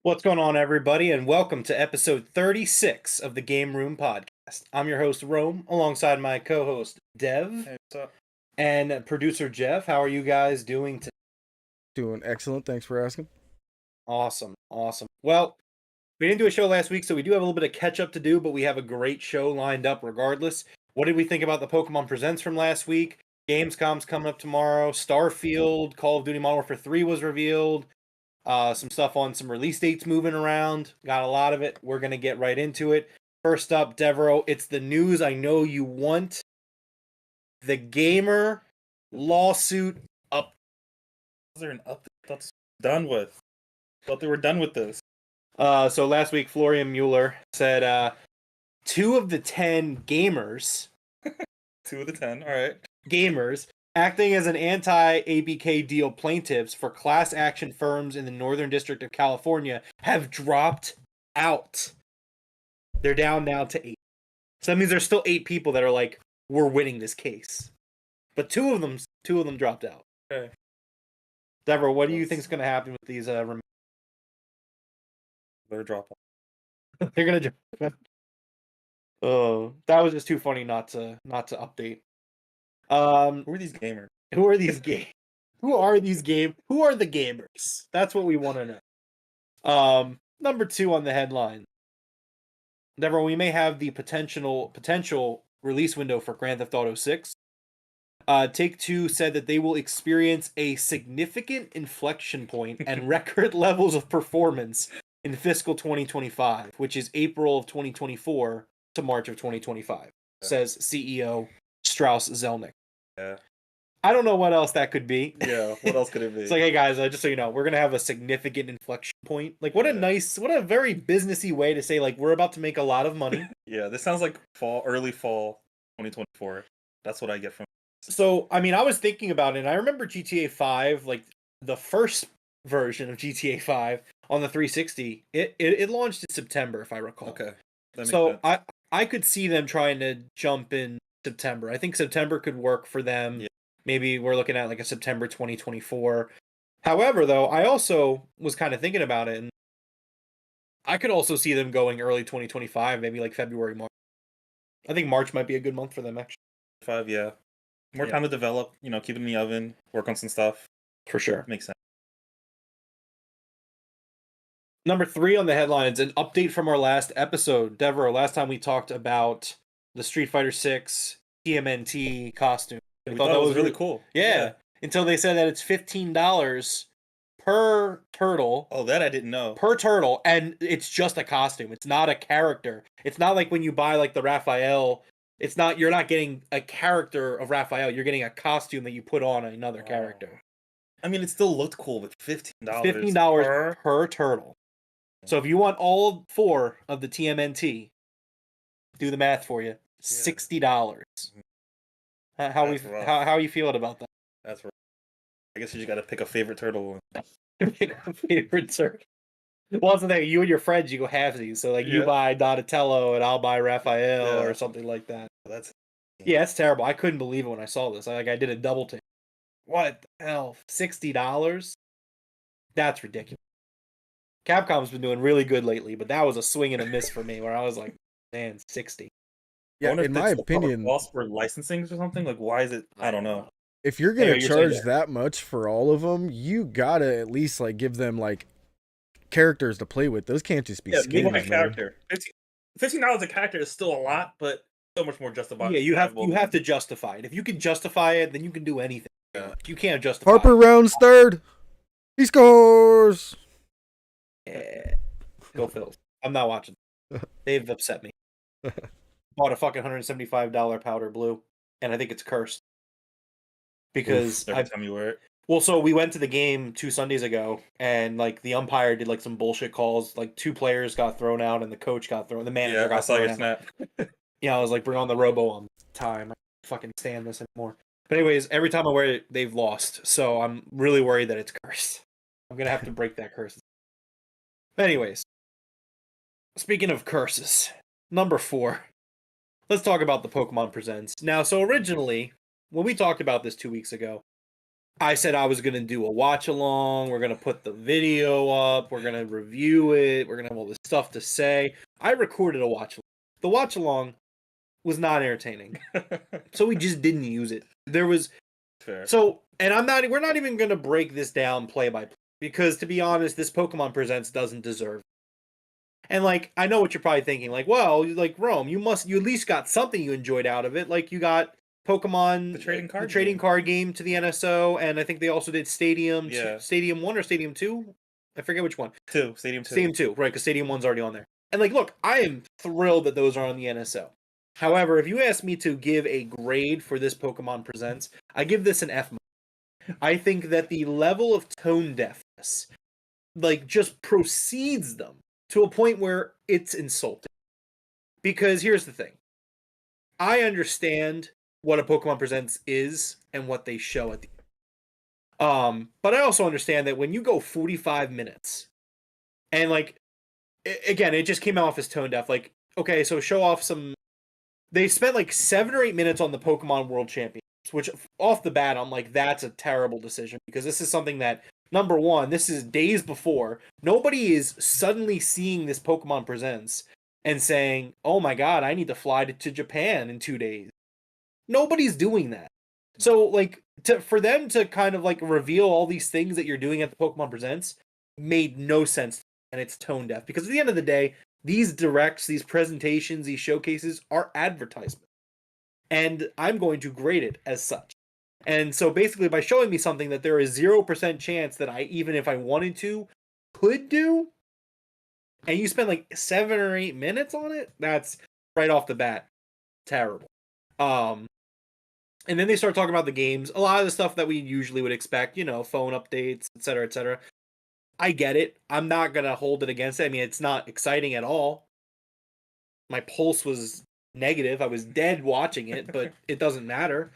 What's going on, everybody, and welcome to episode 36 of the Game Room Podcast. I'm your host, Rome, alongside my co-host, Dev, Hey, what's up? and producer, Jeff. How are you guys doing today? Doing excellent. Thanks for asking. Awesome. Well, we didn't do a show last week, so we do have a little bit of catch-up to do, but we have a great show lined up regardless. What did we think about the Pokemon Presents from last week? Gamescom's coming up tomorrow. Starfield, Call of Duty Modern Warfare 3 was revealed. Some stuff on some release dates moving around. Got a lot of it. We're going to get right into it. First up, Devroro, it's the news I know you want. The gamer lawsuit up. Is there an update? I thought this was done with. I thought they were done with this. So last week, Florian Mueller said 2 of the 10 gamers. 2 of the 10, alright. Gamers acting as an anti-ABK deal plaintiffs for class action firms in the Northern District of California have dropped out. They're down now to 8. So that means there's still 8 people that are like, we're winning this case. But two of them dropped out. Okay. Deborah, what do you think is going to happen with these? Better drop off. They're going to drop. Oh, that was just too funny not to update. Who are these gamers? Who are these game? Who are the gamers? That's what we want to know. Number 2 on the headline. Deborah, we may have the potential release window for Grand Theft Auto 6. Take-Two said that they will experience a significant inflection point and record levels of performance in fiscal 2025, which is April of 2024 to March of 2025, says CEO Strauss Zelnick. Yeah. I don't know what else that could be. Yeah, what else could it be? It's like, hey guys, just so you know, we're gonna have a significant inflection point. Like, what a very businessy way to say, like, we're about to make a lot of money. Yeah, this sounds like early fall 2024. That's what I get from this. So, I mean, I was thinking about it, and I remember GTA 5, like, the first version of GTA 5 on the 360, it launched in September, if I recall. Okay. So, I could see them trying to jump in September. I think September could work for them. Yeah. Maybe we're looking at like a September 2024. However, though, I also was kind of thinking about it, and I could also see them going early 2025, maybe like February, March. I think March might be a good month for them, actually. 5, yeah. More time to develop, keep it in the oven, work on some stuff. For sure. Makes sense. Number 3 on the headlines, an update from our last episode. Devroro, last time we talked about the Street Fighter 6 TMNT costume. We thought that was really cool. Yeah. Until they said that it's $15 per turtle. Oh, that I didn't know. Per turtle, and it's just a costume. It's not a character. It's not like when you buy like the Raphael. You're not getting a character of Raphael. You're getting a costume that you put on another character. I mean, it still looked cool, but $15. $15 per turtle. So if you want all 4 of the TMNT, do the math for you. $60. How are you feeling about that? That's right. I guess you just got to pick a favorite turtle. Pick a favorite turtle. Well, that's the thing. You and your friends, you go halvesies. So like, you buy Donatello and I'll buy Raphael or something like that. That's terrible. I couldn't believe it when I saw this. I did a double take. What the hell? $60? That's ridiculous. Capcom's been doing really good lately, but that was a swing and a miss for me, where I was like, man, 60. Yeah, in my opinion, cost for licensing or something. Like, why is it? I don't know. If you're gonna charge that much for all of them, you gotta at least like give them like characters to play with. Those can't just be skins, man. Character. $15 a character is still a lot, but so much more justifiable. Yeah, you have to justify it. If you can justify it, then you can do anything. Yeah. You can't justify. Harper rounds third. He scores. Yeah. Go Phils. I'm not watching. They've upset me. Bought a fucking $175 powder blue, and I think it's cursed. Because every time you wear it. Well, so we went to the game 2 Sundays ago, and like the umpire did like some bullshit calls. Like 2 players got thrown out, and the coach got thrown. The manager got thrown out. I saw your snap. Yeah, I was like, bring on the robo on time. I can't fucking stand this anymore. But anyways, every time I wear it, they've lost. So I'm really worried that it's cursed. I'm gonna have to break that curse. But anyways, speaking of curses, number 4. Let's talk about the Pokemon Presents. Now, so originally, when we talked about this 2 weeks ago, I said I was going to do a watch along. We're going to put the video up. We're going to review it. We're going to have all this stuff to say. I recorded a watch along. The watch along was not entertaining. So we just didn't use it. There was Fair. So, and we're not even going to break this down play by play because to be honest, this Pokemon Presents doesn't deserve it. And like, I know what you're probably thinking, like, well, like Rome, you at least got something you enjoyed out of it. Like you got Pokemon, the trading card game to the NSO, and I think they also did Stadium, Yeah. Stadium 1 or Stadium 2. I forget which one. Stadium 2. Stadium 2, right? Because Stadium 1's already on there. And like, look, I am thrilled that those are on the NSO. However, if you ask me to give a grade for this Pokemon Presents, I give this an F. I think that the level of tone deafness, like, just proceeds them to a point where it's insulting. Because here's the thing. I understand what a Pokemon Presents is and what they show at the end. But I also understand that when you go 45 minutes, and like, again, it just came off as tone deaf. Like, okay, so show off some. They spent like 7 or 8 minutes on the Pokemon World Championships, which off the bat, I'm like, that's a terrible decision because this is something that, number one, this is days before. Nobody is suddenly seeing this Pokemon Presents and saying, oh my god, I need to fly to Japan in 2 days. Nobody's doing that. So, like, for them to kind of like reveal all these things that you're doing at the Pokemon Presents made no sense, and it's tone deaf because at the end of the day, these directs, these presentations, these showcases are advertisement. And I'm going to grade it as such. And so basically by showing me something that there is 0% chance that I, even if I wanted to, could do, and you spend like 7 or 8 minutes on it, that's right off the bat terrible. And then they start talking about the games, a lot of the stuff that we usually would expect, you know, phone updates, etc., etc. I get it. I'm not going to hold it against it. I mean, it's not exciting at all. My pulse was negative. I was dead watching it, but it doesn't matter.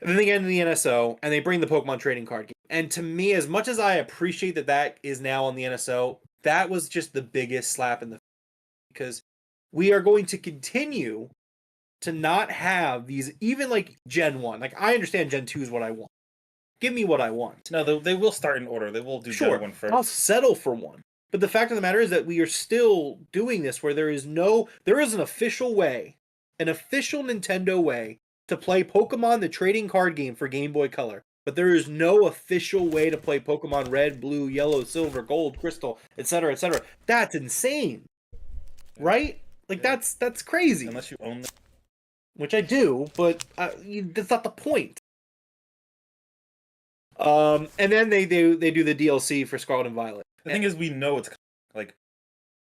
And then they get into the NSO, and they bring the Pokemon trading card game. And to me, as much as I appreciate that that is now on the NSO, that was just the biggest slap in the face. Because we are going to continue to not have these, even like Gen 1. Like, I understand Gen 2 is what I want. Give me what I want. No, they will start in order. They will do Sure, Gen 1 first. I'll settle for one. But the fact of the matter is that we are still doing this where there is an official way, an official Nintendo way to play Pokemon the trading card game for Game Boy Color. But there is no official way to play Pokemon Red, Blue, Yellow, Silver, Gold, Crystal, etc., etc. That's insane. Right? Like, Yeah. that's crazy. Unless you own them. Which I do, but that's not the point. And then they do the DLC for Scarlet and Violet. The thing is, we know it's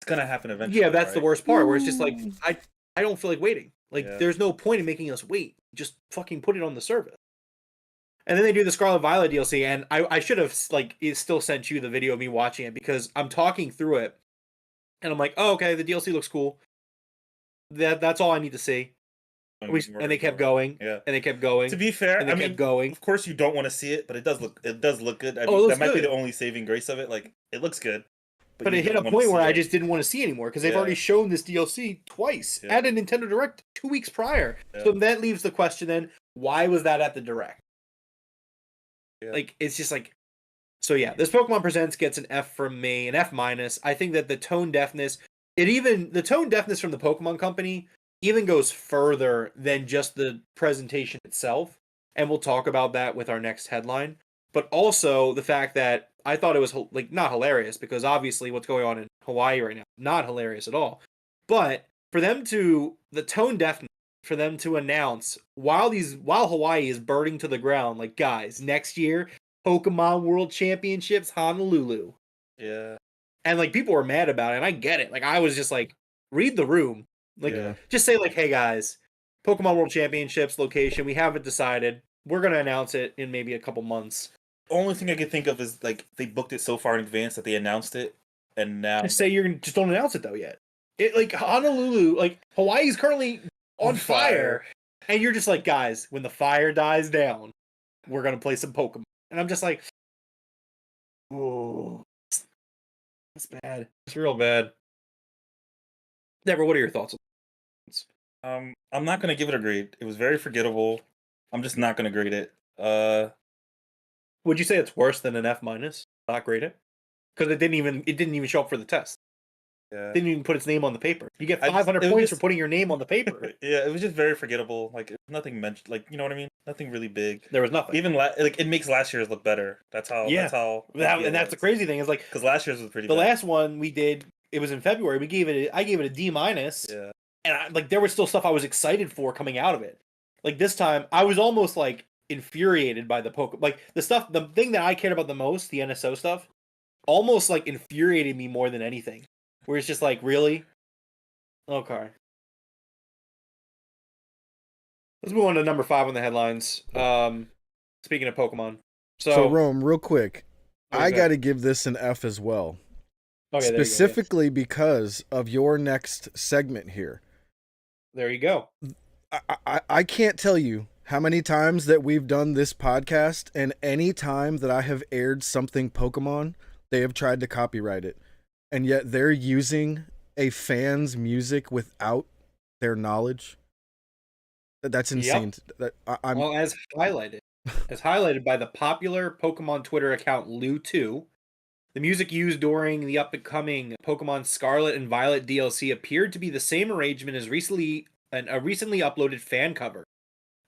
gonna happen eventually. Yeah, that's right? the worst part, where it's just like, I don't feel like waiting. Like, Yeah. there's no point in making us wait. Just fucking put it on the service. And then they do the Scarlet Violet DLC, and I should have like still sent you the video of me watching it because I'm talking through it, and I'm like, oh, okay, the DLC looks cool. That's all I need to see. And they kept going. Yeah. And they kept going. To be fair, and they kept going. Of course, you don't want to see it, but it does look good. I Oh, it mean, looks that might be good. the only saving grace of it. Like, it looks good. But you it hit a don't wanna point where see I it. just didn't want to see anymore because they've Yeah. already shown this DLC twice Yeah. at a Nintendo Direct 2 weeks prior. Yeah. So that leaves the question then, why was that at the Direct? Yeah. Like, it's just like, so yeah, this Pokemon Presents gets an F from me, an F minus. I think that the tone deafness, the tone deafness from the Pokemon Company even goes further than just the presentation itself. And we'll talk about that with our next headline. But also the fact that I thought it was like not hilarious because obviously what's going on in Hawaii right now, not hilarious at all. But for them to, the tone deafness, for them to announce while Hawaii is burning to the ground, like, guys, next year, Pokemon World Championships, Honolulu. Yeah. And like people were mad about it, and I get it. Like, I was just like, read the room. Like, Yeah. just say like, hey guys, Pokemon World Championships location, we haven't decided. We're gonna announce it in maybe a couple months. Only thing I can think of is like they booked it so far in advance that they announced it, and now Just say just don't announce it though yet. It, like, Honolulu, like Hawaii's currently on fire, and you're just like, guys, when the fire dies down, we're gonna play some Pokemon. And I'm just like, oh, that's bad. It's real bad. Deborah, what are your thoughts? I'm not gonna give it a grade. It was very forgettable. I'm just not gonna grade it. Would you say it's worse than an F minus? Not graded? Because it didn't even show up for the test. Yeah. Didn't even put its name on the paper. You get I just- 500 it was points just- for putting your name on the paper. Yeah, it was just very forgettable. Like nothing mentioned. Like you know what I mean? Nothing really big. There was nothing. Even like it makes last year's look better. That's how. Yeah. That's how. And that's the crazy thing is like Because last year's was pretty. the bad. last one we did. It was in February. I gave it a D minus. Yeah. And there was still stuff I was excited for coming out of it. Like this time, I was almost like infuriated by the Pokemon. Like the thing that I cared about the most, the NSO stuff, almost like infuriated me more than anything. Where it's just like, really? Okay. Let's move on to number 5 on the headlines. Speaking of Pokemon. So Rome, real quick, I Okay. got to give this an F as well. Okay, there you go, Specifically because of your next segment here. There you go. I can't tell you how many times that we've done this podcast, and any time that I have aired something Pokemon, they have tried to copyright it. And yet they're using a fan's music without their knowledge. That's insane. Well, as highlighted by the popular Pokemon Twitter account Lu2, the music used during the up-and-coming Pokemon Scarlet and Violet DLC appeared to be the same arrangement as a recently uploaded fan cover.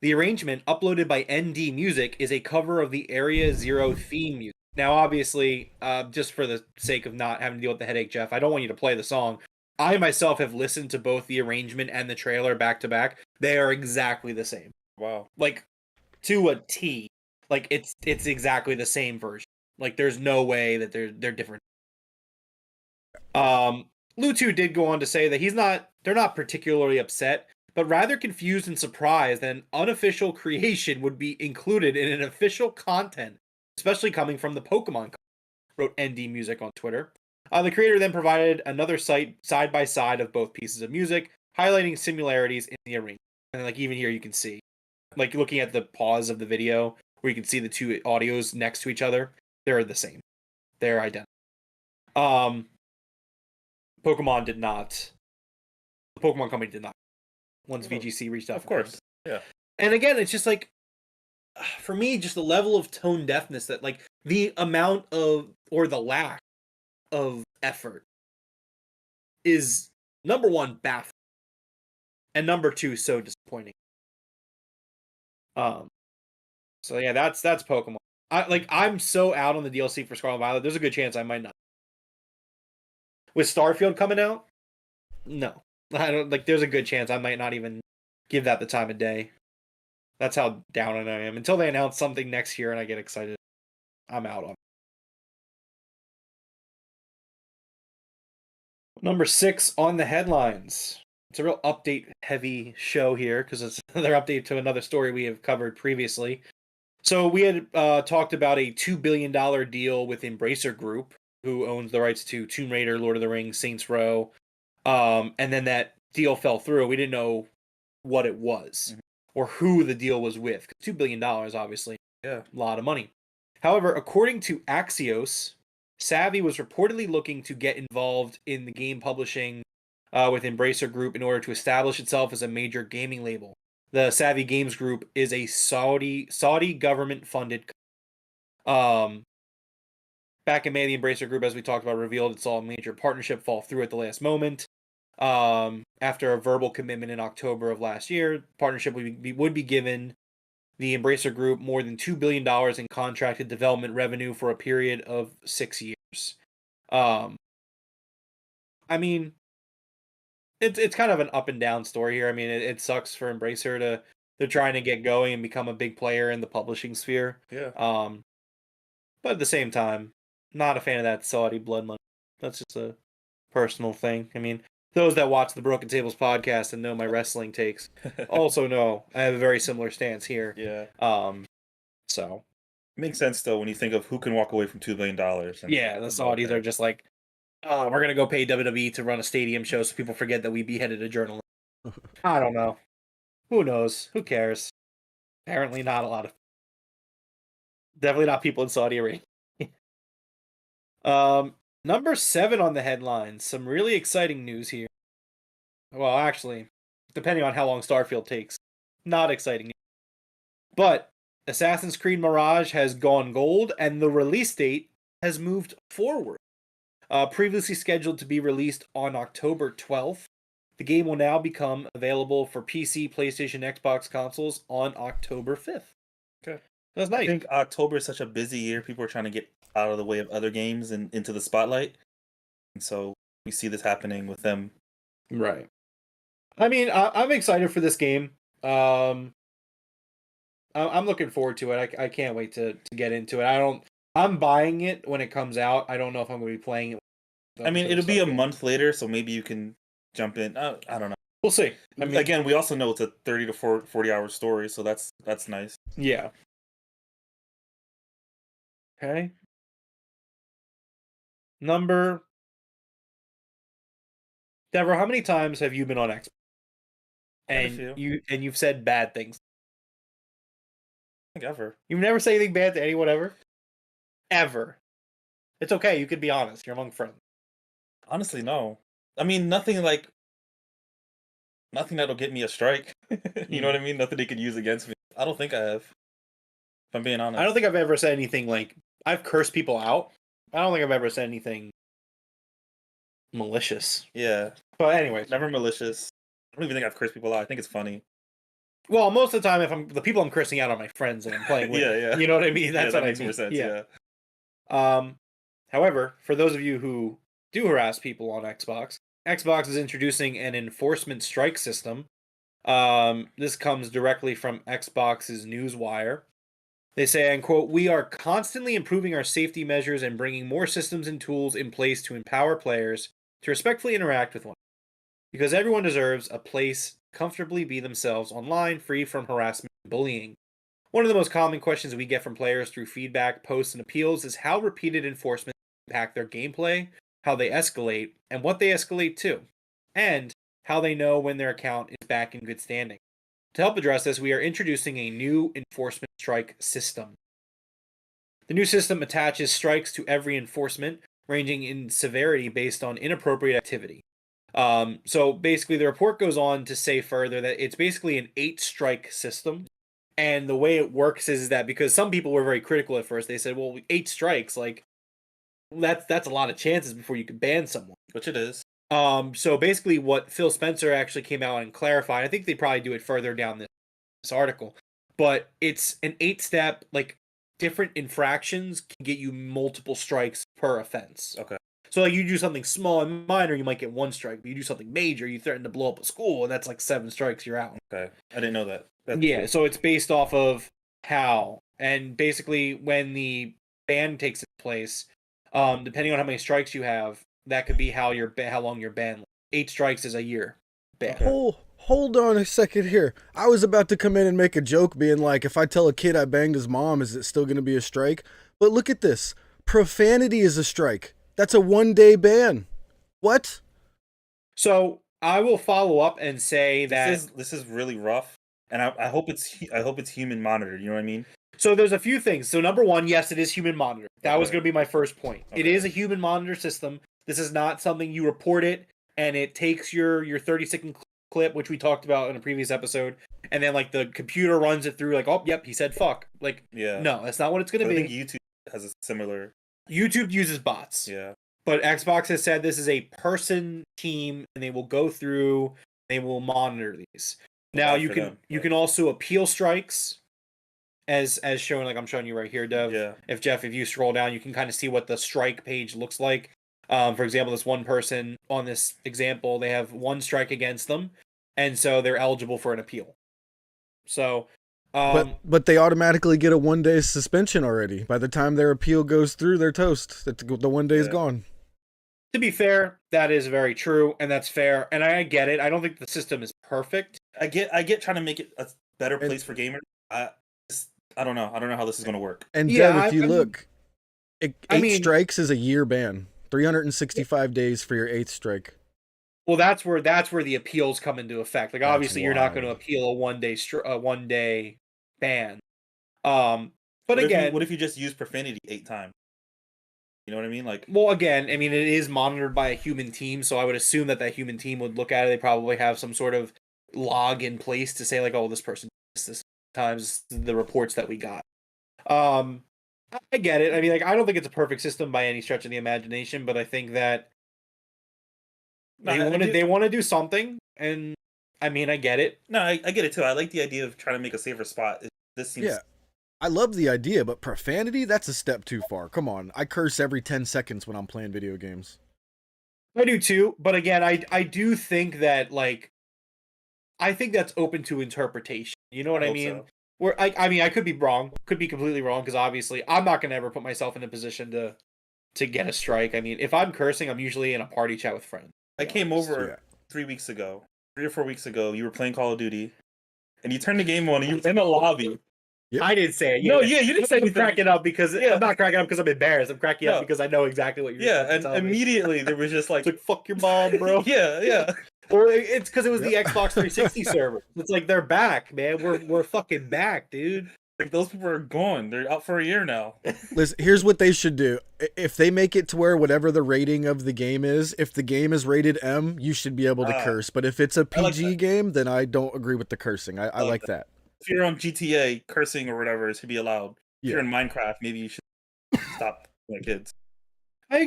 The arrangement, uploaded by ND Music, is a cover of the Area Zero theme music. Now, obviously, just for the sake of not having to deal with the headache, Jeff, I don't want you to play the song. I myself have listened to both the arrangement and the trailer back to back. They are exactly the same. Wow. Like, to a T. Like, it's exactly the same version. Like, there's no way that they're different. Lu2 did go on to say that they're not particularly upset, but rather confused and surprised that an unofficial creation would be included in an official content, especially coming from the Pokemon, wrote ND Music on Twitter. The creator then provided another side by side of both pieces of music, highlighting similarities in the arrangement. And like even here you can see, like looking at the pause of the video, where you can see the two audios next to each other, they're the same. They're identical. Pokemon did not. The Pokemon company did not. Once VGC reached out, Of course. Yeah. And again, it's just like, for me, just the level of tone deafness that, like, the amount of, or the lack of effort is, number one, baffling. And number two, so disappointing. So yeah, that's Pokemon. I'm so out on the DLC for Scarlet and Violet, there's a good chance I might not. With Starfield coming out, no. I don't there's a good chance I might not even give that the time of day. That's how down I am. Until they announce something next year and I get excited, I'm out on it. Number 6 on the headlines. It's a real update-heavy show here because it's another update to another story we have covered previously. So we had talked about a $2 billion deal with Embracer Group, who owns the rights to Tomb Raider, Lord of the Rings, Saints Row. And then that deal fell through. We didn't know what it was or who the deal was with. $2 billion, obviously. Yeah. A lot of money. However, according to Axios, Savvy was reportedly looking to get involved in the game publishing with Embracer Group in order to establish itself as a major gaming label. The Savvy Games Group is a Saudi government-funded company. Back in May, the Embracer Group, as we talked about, revealed it saw a major partnership fall through at the last moment. After a verbal commitment in October of last year, partnership would be given the Embracer Group more than $2 billion in contracted development revenue for a period of 6 years. I mean, it's kind of an up and down story here. I mean, it sucks for Embracer they're trying to get going and become a big player in the publishing sphere. Yeah. But at the same time, not a fan of that Saudi blood money. That's just a personal thing. I mean, those that watch the Broken Tables podcast and know my wrestling takes also know I have a very similar stance here. Yeah. So Makes sense though when you think of who can walk away from $2 billion. Yeah, the Saudis are just like, oh, we're gonna go pay WWE to run a stadium show so people forget that we beheaded a journalist. I don't know. Who knows? Who cares? Apparently not a lot of definitely not people in Saudi Arabia. Number 7 on the headlines. Some really exciting news here. Well, actually, depending on how long Starfield takes, not exciting news. But Assassin's Creed Mirage has gone gold, and the release date has moved forward. Previously scheduled to be released on October 12th, the game will now become available for PC, PlayStation, Xbox consoles on October 5th. Okay. That's I nice. think October is such a busy year. People are trying to get out of the way of other games and into the spotlight. And so we see this happening with them. Right. I mean, I'm excited for this game. I'm looking forward to it. I can't wait to get into it. I'm buying it when it comes out. I don't know if I'm going to be playing it. I mean, it'll be a month later, so maybe you can jump in. I don't know. We'll see. I mean, again, we also know it's a 30 to 40 hour story, so that's nice. Yeah. Okay. Devroro, how many times have you been on Xbox? And you've said bad things. I think ever. You've never said anything bad to anyone ever? Ever. It's okay, you can be honest. You're among friends. Honestly, no. I mean, nothing that'll get me a strike. You know what I mean? Nothing they could use against me. I don't think I have. If I'm being honest. I don't think I've ever said anything like, I've cursed people out. I don't think I've ever said anything malicious. Yeah. But anyways. Never malicious. I don't even think I've cursed people out. I think it's funny. Well, most of the time, the people I'm cursing out are my friends that I'm playing with. Yeah. You know what I mean? That's that what makes I mean. more sense. Yeah. However, for those of you who do harass people on Xbox, Xbox is introducing an enforcement strike system. This comes directly from Xbox's Newswire. They say, and quote, "We are constantly improving our safety measures and bringing more systems and tools in place to empower players to respectfully interact with one another. Because everyone deserves a place to comfortably be themselves online, free from harassment and bullying. One of the most common questions we get from players through feedback, posts, and appeals is how repeated enforcement impact their gameplay, how they escalate, and what they escalate to, and how they know when their account is back in good standing. To help address this, we are introducing a new enforcement strike system. The new system attaches strikes to every enforcement, ranging in severity based on inappropriate activity. So basically, the report goes on to say further that it's basically an 8-strike system. And the way it works is that because some people were very critical at first, they said, well, 8 strikes, like, that's a lot of chances before you can ban someone. Which it is. So basically what Phil Spencer actually came out and clarified, I think they probably do it further down this article, but it's an 8-step, like, different infractions can get you multiple strikes per offense. Okay. So like you do something small and minor, you might get 1 strike, but you do something major, you threaten to blow up a school, and that's like 7 strikes, you're out. Okay. I didn't know that. That's yeah, cool. so it's based off of how, and basically when the ban takes place, depending on how many strikes you have, that could be how long you're banned. 8 strikes is a year ban. Okay. Hold on a second here. I was about to come in and make a joke being like, if I tell a kid I banged his mom, is it still going to be a strike? But look at this. Profanity is a strike. That's a 1-day ban. What? So I will follow up and say that this is really rough, and I hope it's human monitored. You know what I mean? So there's a few things. So number one, yes, it is human monitored. That was Okay. going to be my first point. It Okay. is a human monitor system. This is not something you report it and it takes your 30-second clip, which we talked about in a previous episode, and then like the computer runs it through like, oh, yep, he said fuck. Like, Yeah. no, that's not what it's going to I be. think YouTube has a similar. YouTube uses bots. Yeah. But Xbox has said this is a person team and they will go through, they will monitor these. Now Bad you for can them, you but- can also appeal strikes as shown, like I'm showing you right here, Dev. Yeah. If you scroll down, you can kind of see what the strike page looks like. For example, this one person on this example, they have 1 strike against them, and so they're eligible for an appeal. So, But they automatically get a 1-day suspension already. By the time their appeal goes through, they're toast. The 1 day is Yeah. gone. to be fair, that is very true, and that's fair, and I get it. I don't think the system is perfect. I get trying to make it a better place for gamers. I don't know. I don't know how this is going to work. And Yeah, Dev, if you I mean- look, eight I mean- strikes is a year ban. 365 days for your 8th strike. Well, that's where the appeals come into effect. Like, That's obviously, you're not going to wild. appeal a 1-day ban. But What again, what if you just use profanity 8 times? You know what I mean? Like, well, again, I mean, it is monitored by a human team, so I would assume that human team would look at it. They probably have some sort of log in place to say, like, oh, this person did this times the reports that we got. I get it. I mean, like, I don't think it's a perfect system by any stretch of the imagination, but I think that they want to do something, and I mean, I get it. No, I get it too. I like the idea of trying to make a safer spot. This seems Yeah, I love the idea, but profanity, that's a step too far. Come on. I curse every 10 seconds when I'm playing video games. I do too, but again, I do think that, like, I think that's open to interpretation. You know what I hope mean? so. Where I mean, I could be wrong, could be completely wrong, because obviously I'm not gonna ever put myself in a position to get a strike. I mean, if I'm cursing, I'm usually in a party chat with friends. I came over Yeah. 3 weeks ago, 3 or 4 weeks ago. You were playing Call of Duty, and you turned the game on, and you were in the lobby. Yep. I didn't say it. No, yeah, you didn't say I'm anything. cracking up because I'm not cracking up because I'm embarrassed. I'm cracking up No. because I know exactly what you're. Yeah, fucking and telling me. immediately there was just like, It's like, fuck your mom, bro. yeah. Or it's because it was the Yep. Xbox 360 server. It's like they're back, man. We're fucking back, dude. Like those people are gone. They're out for a year now. Listen, here's what they should do. If they make it to where whatever the rating of the game is, if the game is rated M, you should be able to curse. But if it's a I like PG that. game, then I don't agree with the cursing. I like that. If you're on GTA, cursing or whatever should be allowed. If you're Yeah. in Minecraft, maybe you should stop like kids. I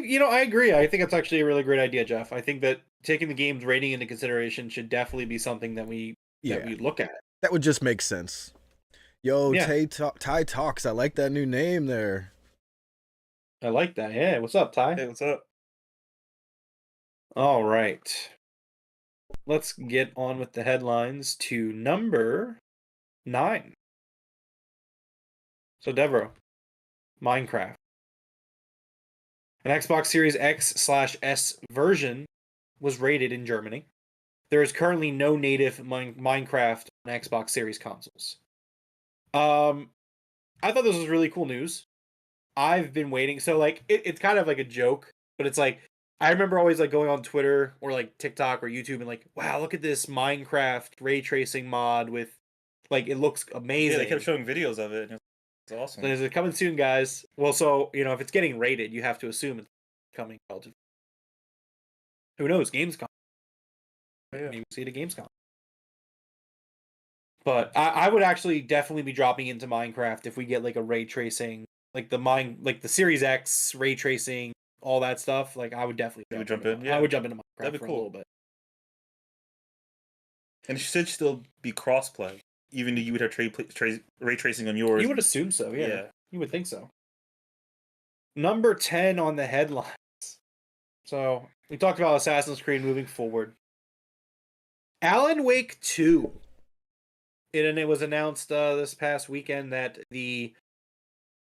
agree. I think that's actually a really great idea, Jeff. I think that taking the game's rating into consideration should definitely be something that we look at. That would just make sense. Yo, Yeah. Ty Talks. I like that new name there. I like that. Yeah, what's up, Ty? Hey, what's up? All right. Let's get on with the headlines to number 9. So, Devroro, Minecraft. An Xbox Series X/S version was rated in Germany. There is currently no native Minecraft on Xbox Series consoles. I thought this was really cool news. I've been waiting. So, like, it's kind of like a joke, but it's like, I remember always like going on Twitter or like TikTok or YouTube and like, wow, look at this Minecraft ray tracing mod with, like, it looks amazing. Yeah, they kept showing videos of it. And it's awesome. Is it coming soon, guys? Well, so, if it's getting rated, you have to assume it's coming relatively. Who knows? Gamescom. Yeah. Maybe see it at Gamescom. But I would actually definitely be dropping into Minecraft if we get like a ray tracing, like the Series X ray tracing, all that stuff. Like, I would definitely jump in. Yeah, I would jump into Minecraft that'd be for cool. a little bit. And it should still be crossplay, even though you would have ray tracing on yours. You would assume so, yeah. Yeah. You would think so. Number 10 on the headlines. So, we talked about Assassin's Creed moving forward. Alan Wake 2. And it was announced this past weekend that they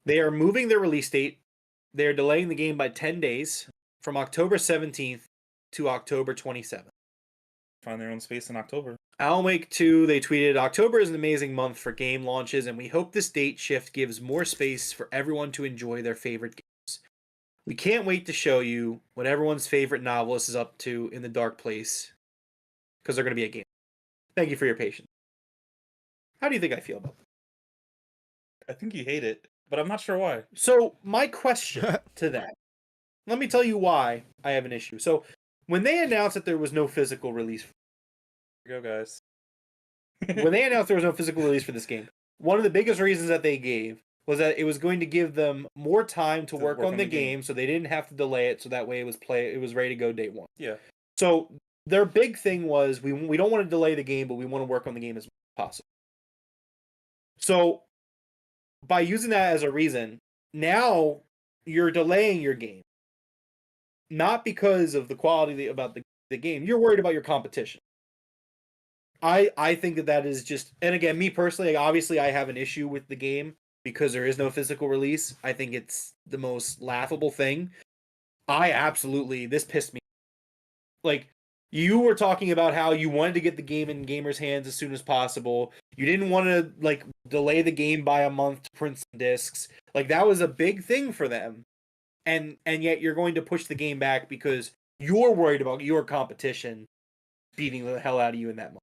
are moving their release date. They're delaying the game by 10 days from October 17th to October 27th. Find their own space in October. Alan Wake 2, they tweeted, October is an amazing month for game launches, and we hope this date shift gives more space for everyone to enjoy their favorite games. We can't wait to show you what everyone's favorite novelist is up to in the dark place, because they're going to be a game. Thank you for your patience. How do you think I feel about that? I think you hate it, but I'm not sure why. So, my question to that, let me tell you why I have an issue. So, when they announced that there was no physical release, Here we go, guys. when they announced there was no physical release for this game, one of the biggest reasons that they gave was that it was going to give them more time to work on the game, so they didn't have to delay it, so that way it was ready to go day one. Yeah. So their big thing was we don't want to delay the game, but we want to work on the game as much as possible. So by using that as a reason, now you're delaying your game. Not because of the quality about the game. You're worried about your competition. I think that is just, and again, me personally, obviously I have an issue with the game because there is no physical release. I think it's the most laughable thing. This pissed me. Like, you were talking about how you wanted to get the game in gamers' hands as soon as possible. You didn't want to, like, delay the game by a month to print some discs. Like, that was a big thing for them. And yet you're going to push the game back because you're worried about your competition beating the hell out of you in that month.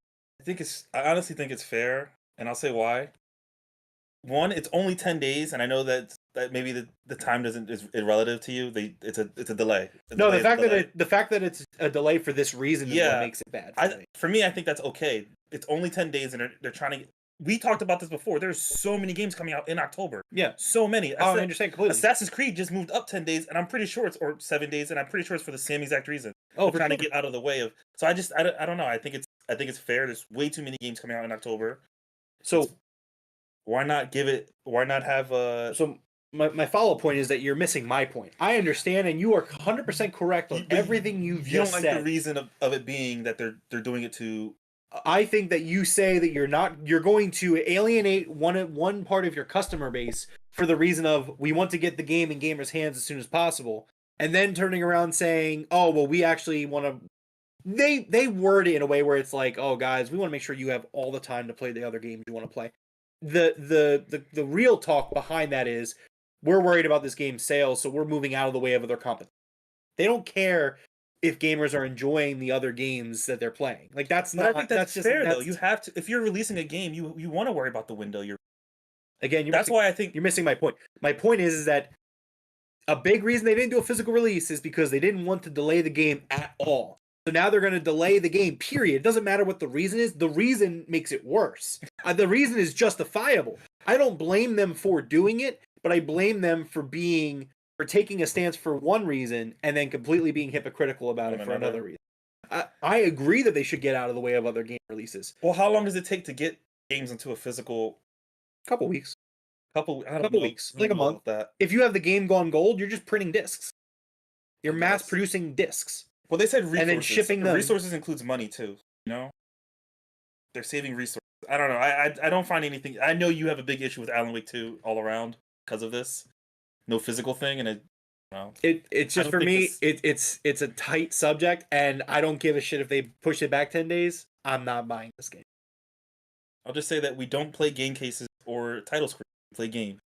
I honestly think it's fair, and I'll say why. One, it's only 10 days, and I know that maybe the time is irrelative to you. It's a delay. The fact that it's a delay for this reason is what makes it bad. For me, I think that's okay. It's only 10 days, and they're trying to we talked about this before. There's so many games coming out in October. Yeah. So many. Oh, I understand completely. Assassin's Creed just moved up 10 days, and I'm pretty sure or 7 days, and I'm pretty sure it's for the same exact reason. Oh, They're trying to get out of the way of. So I don't know. I think it's fair. There's way too many games coming out in October. So why not give it? Why not have a? So my follow-up point is that you're missing my point. I understand, and you are 100% correct on everything you've just said. You don't like the reason of it being that they're doing it to. I think that you say that you're going to alienate one part of your customer base for the reason of we want to get the game in gamers' hands as soon as possible, and then turning around saying, "Oh, well, we actually want to." They word it in a way where it's like, "Oh, guys, we want to make sure you have all the time to play the other games you want to play." The real talk behind that is we're worried about this game's sales, so we're moving out of the way of other competition. They don't care if gamers are enjoying the other games that they're playing. Like that's But not. I think that's just fair though. You have to if you're releasing a game, you want to worry about the window. That's why I think you're missing my point. My point is that a big reason they didn't do a physical release is because they didn't want to delay the game at all. So now they're going to delay the game, period. It doesn't matter what the reason is. The reason makes it worse. The reason is justifiable. I don't blame them for doing it, but I blame them for taking a stance for one reason and then completely being hypocritical about it for another reason. I agree that they should get out of the way of other game releases. Well, how long does it take to get games into a physical? Couple weeks. Couple weeks. Like a month. If you have the game gone gold, you're just printing discs. You're mass producing discs. Well, they said resources. And then shipping them. Resources includes money too. You know, they're saving resources. I don't know. I don't find anything. I know you have a big issue with Alan Wake 2 all around because of this. No physical thing, and it's just for me. It's a tight subject, and I don't give a shit if they push it back 10 days. I'm not buying this game. I'll just say that we don't play game cases or title screens. We play games.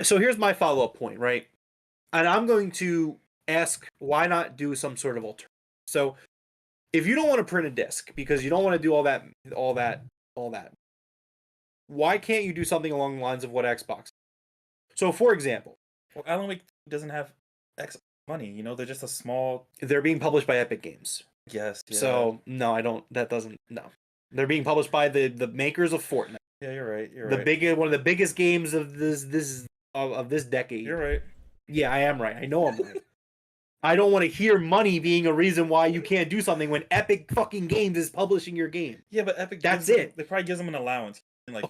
So here's my follow-up point, right? And I'm going to ask, why not do some sort of alternative? So if you don't want to print a disc because you don't want to do all that, why can't you do something along the lines of what Xbox? So for example, well, Alan Wake doesn't have X money. You know, they're just a small. They're being published by Epic Games. Yes. Yeah. So no, I don't. That doesn't. No, they're being published by the makers of Fortnite. Yeah, you're right. One of the biggest games of this decade. You're right. Yeah, I am right. I know I'm right. I don't want to hear money being a reason why you can't do something when Epic fucking Games is publishing your game. Yeah, but Epic. That's it. They probably gives them an allowance, like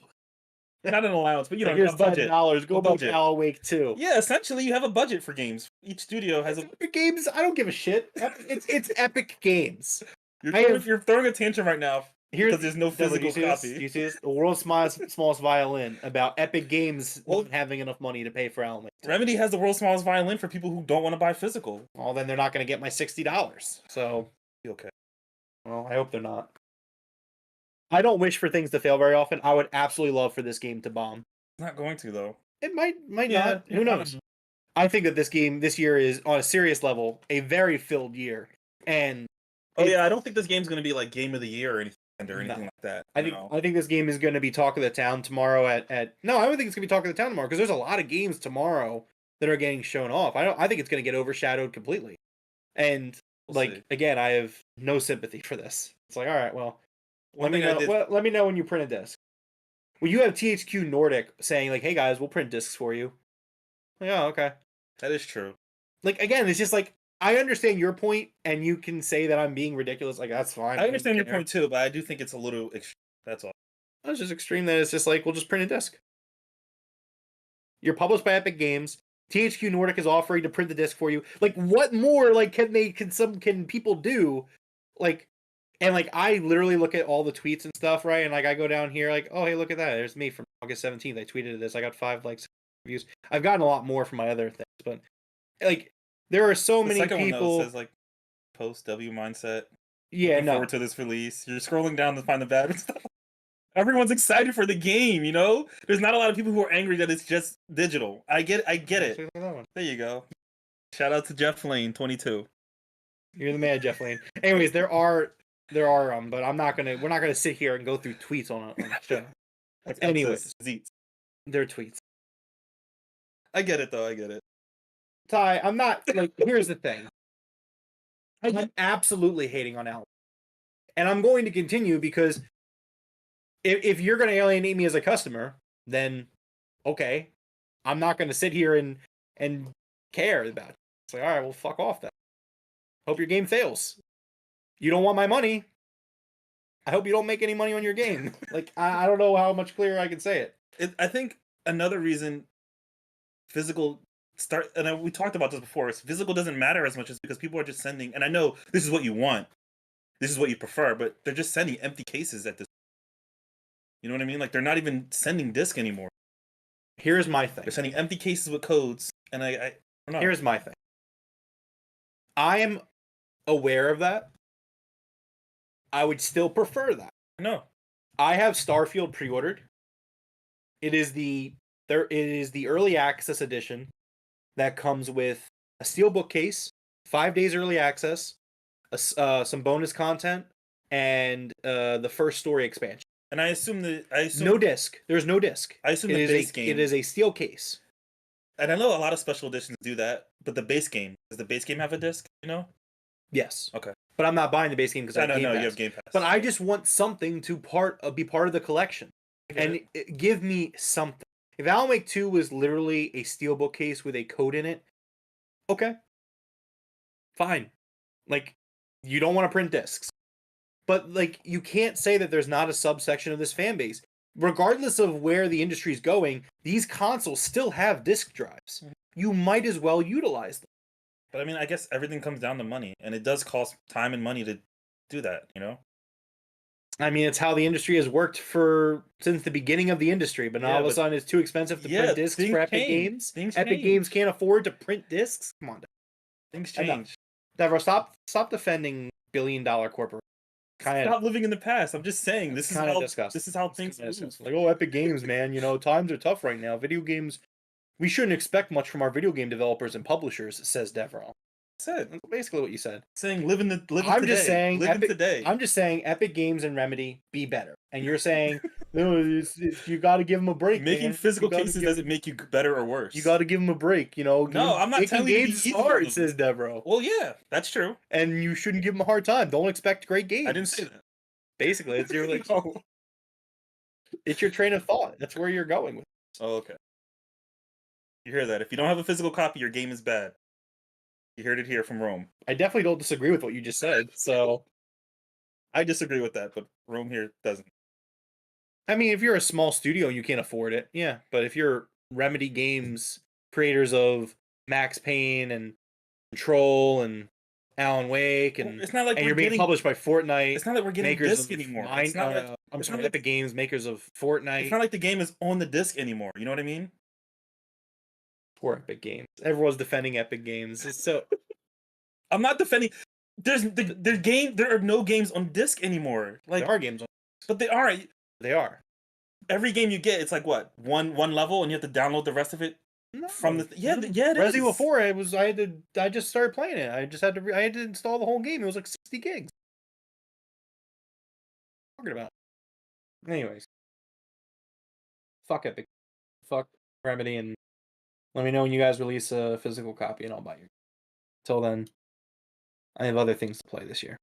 not an allowance, but here's $10. Go buy Alan Wake 2. Yeah, essentially, you have a budget for games. Each studio has Epic Games. I don't give a shit. It's Epic Games. You're throwing a tantrum right now. Because there's no physical copy. You see this? The world's smallest violin about Epic Games not having enough money to pay for Alan Wake 2. Remedy has the world's smallest violin for people who don't want to buy physical. Well, then they're not going to get my $60. So okay. Well, I hope they're not. I don't wish for things to fail very often. I would absolutely love for this game to bomb. It's not going to though. It might not. Who knows? I think that this year is on a serious level a very filled year. And I don't think this game's going to be like Game of the Year or anything. Or anything like that. I think this game is going to be talk of the town tomorrow No, I don't think it's going to be talk of the town tomorrow because there's a lot of games tomorrow that are getting shown off. I think it's going to get overshadowed completely. And again, I have no sympathy for this. It's like, all right, well, let me know when you print a disc. Well, you have THQ Nordic saying like, "Hey guys, we'll print discs for you." Like, oh, okay. That is true. Like again, it's just like I understand your point, and you can say that I'm being ridiculous. Like, that's fine. I understand your point, too, but I do think it's a little extreme. That's all. It's just extreme that it's just like, we'll just print a disc. You're published by Epic Games. THQ Nordic is offering to print the disc for you. Like, what more, like, can people do? Like, and, like, I literally look at all the tweets and stuff, right? And, like, I go down here, like, oh, hey, look at that. There's me from August 17th. I tweeted this. I got 5 likes, views. I've gotten a lot more from my other things, but, like... There are so many people. One, says like post W mindset. Yeah, Looking forward to this release. You're scrolling down to find the bad stuff. Everyone's excited for the game. You know, there's not a lot of people who are angry that it's just digital. I get it. There you go. Shout out to Jeff Lane, 22. You're the man, Jeff Lane. Anyways, there are, but we're not gonna sit here and go through tweets on a show. Anyways, they're tweets. I get it though. I get it. Ty, I'm not, like, here's the thing. I'm absolutely hating on Alan. And I'm going to continue because if you're going to alienate me as a customer, then okay, I'm not going to sit here and care about it. It's like, all right, well, fuck off then. Hope your game fails. You don't want my money. I hope you don't make any money on your game. Like, I don't know how much clearer I can say it. I think another reason physical we talked about this before, is physical doesn't matter as much as because people are just sending, and I know this is what you want, this is what you prefer, but they're just sending empty cases at this. You know what I mean? Like, they're not even sending disc anymore. Here's my thing. They're sending empty cases with codes, and I don't know. Here's my thing. I am aware of that. I would still prefer that. No. I have Starfield pre-ordered. It is the early access edition that comes with a steelbook case, 5 days early access, some bonus content, and the first story expansion. And I assume no disc. There's no disc. I assume the base game. It is a steel case. And I know a lot of special editions do that, but the base game, does the base game have a disc? You know? Yes. Okay. But I'm not buying the base game because I have Game Pass. You have Game Pass. But I just want something to be part of the collection, and give me something. If Alan Wake 2 was literally a steelbook case with a code in it, okay, fine. Like, you don't want to print discs, but like, you can't say that there's not a subsection of this fan base. Regardless of where the industry is going, these consoles still have disc drives. You might as well utilize them. But I mean, I guess everything comes down to money, and it does cost time and money to do that, you know? I mean, it's how the industry has worked since the beginning of the industry, but now all of a sudden it's too expensive to print discs for Epic Games. Epic Games can't afford to print discs. Come on, things change. Devroro, stop defending billion-dollar corporations. Stop living in the past. I'm just saying this is how things move. Like, oh, Epic Games, man, you know, times are tough right now. Video games, we shouldn't expect much from our video game developers and publishers, says Devroro. Said basically what you said. Saying live today. Today. I'm just saying Epic Games and Remedy be better, and you're saying no, you got to give them a break. Making physical cases doesn't make you better or worse. You got to give them a break. You know. No, I'm not telling you games hard, says Devroro. Well, yeah, that's true. And you shouldn't give them a hard time. Don't expect great games. I didn't say that. Basically, it's your it's your train of thought. That's where you're going with this. Oh, okay. You hear that? If you don't have a physical copy, your game is bad. You heard it here from Rome. I definitely don't disagree with what you just said, so... I disagree with that, but Rome here doesn't. I mean, if you're a small studio and you can't afford it, yeah. But if you're Remedy Games, creators of Max Payne and Control and Alan Wake, and it's not like you're being published by Fortnite. It's not like we're getting disc anymore. I'm sorry, Epic Games, makers of Fortnite. It's not like the game is on the disc anymore. You know what I mean? Poor Epic Games. Everyone's defending Epic Games. It's so. I'm not defending. There are no games on disc anymore. Like, there are games on disc. But they are. They are. Every game you get, it's like what one level, and you have to download the rest of it from the. It Resident Evil 4. I just started playing it. I had to install the whole game. It was like 60 gigs. What are you talking about? Anyways, fuck Epic. Fuck Remedy, and let me know when you guys release a physical copy, and I'll buy your. Till then, I have other things to play this year.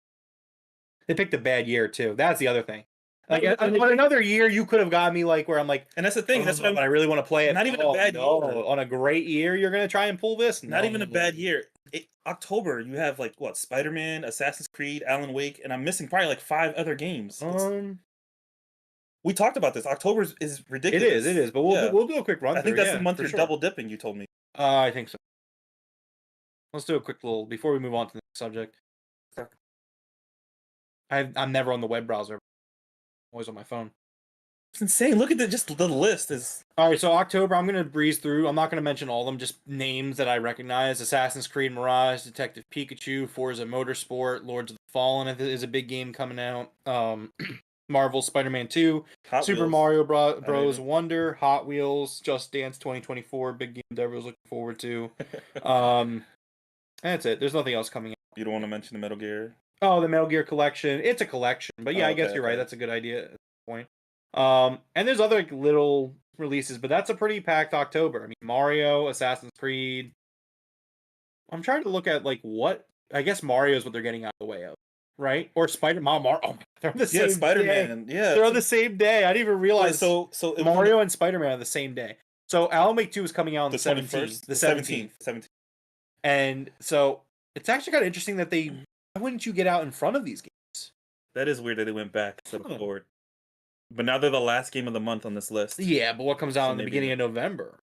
They picked a bad year too. That's the other thing. Like, on another year, you could have got me like where I'm like, and that's the thing. That's what I really want to play it. Not even a bad year. On a great year, you're gonna try and pull this. Not even a bad year. October, you have like what? Spider-Man, Assassin's Creed, Alan Wake, and I'm missing probably like 5 other games. We talked about this. October is ridiculous. It is. But we'll do a quick run. I think that's the month you're double dipping. You told me. I think so. Let's do a quick little before we move on to the next subject. I'm never on the web browser. I'm always on my phone. It's insane. Look at the list is. All right, so October, I'm gonna breeze through. I'm not gonna mention all of them. Just names that I recognize: Assassin's Creed Mirage, Detective Pikachu, Forza Motorsport, Lords of the Fallen is a big game coming out. Marvel Spider-Man 2, Super Mario Bros. Wonder, Hot Wheels, Just Dance 2024, big game Devroro's looking forward to. That's it. There's nothing else coming out. You don't want to mention the Metal Gear? Oh, the Metal Gear collection. It's a collection, but yeah, I guess you're right. That's a good idea at this point. And there's other little releases, but that's a pretty packed October. I mean, Mario, Assassin's Creed. I'm trying to look at what I guess Mario is what they're getting out of the way of. right? Or Spider-Man. Oh, they're on the same day. Spider-Man. Yeah, They're on the same day. I didn't even realize. so Mario and Spider-Man are the same day. So Alan Wake 2 is coming out on the 17th. The 17th. 17th. And so it's actually kind of interesting that why wouldn't you get out in front of these games? That is weird that they went back instead of forward. But now they're the last game of the month on this list. Yeah, but what comes out in the beginning of November?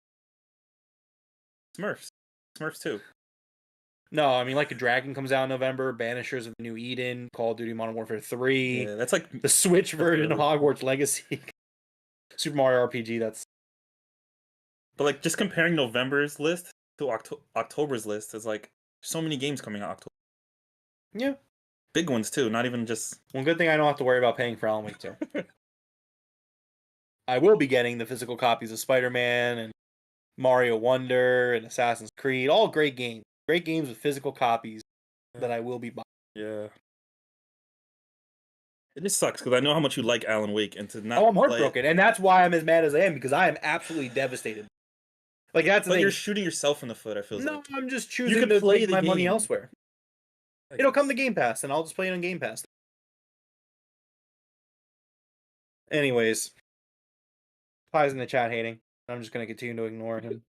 Smurfs 2. No, I mean, like a Dragon comes out in November, Banishers of the New Eden, Call of Duty Modern Warfare 3. Yeah, that's like the Switch version of Hogwarts Legacy. Super Mario RPG, that's... But like just comparing November's list to October's list is like so many games coming out October. Yeah. Big ones too, not even just... One good thing I don't have to worry about paying for Alan Wake 2. I will be getting the physical copies of Spider-Man and Mario Wonder and Assassin's Creed. All great games. Great games with physical copies that I will be buying. Yeah. It just sucks because I know how much you like Alan Wake and to not. Oh, I'm heartbroken, and that's why I'm as mad as I am, because I am absolutely devastated. Like that's the thing. You're shooting yourself in the foot. I feel no, like. I'm just choosing to play my money elsewhere. It'll come to Game Pass, and I'll just play it on Game Pass. Anyways, Ty's in the chat hating. I'm just gonna continue to ignore him.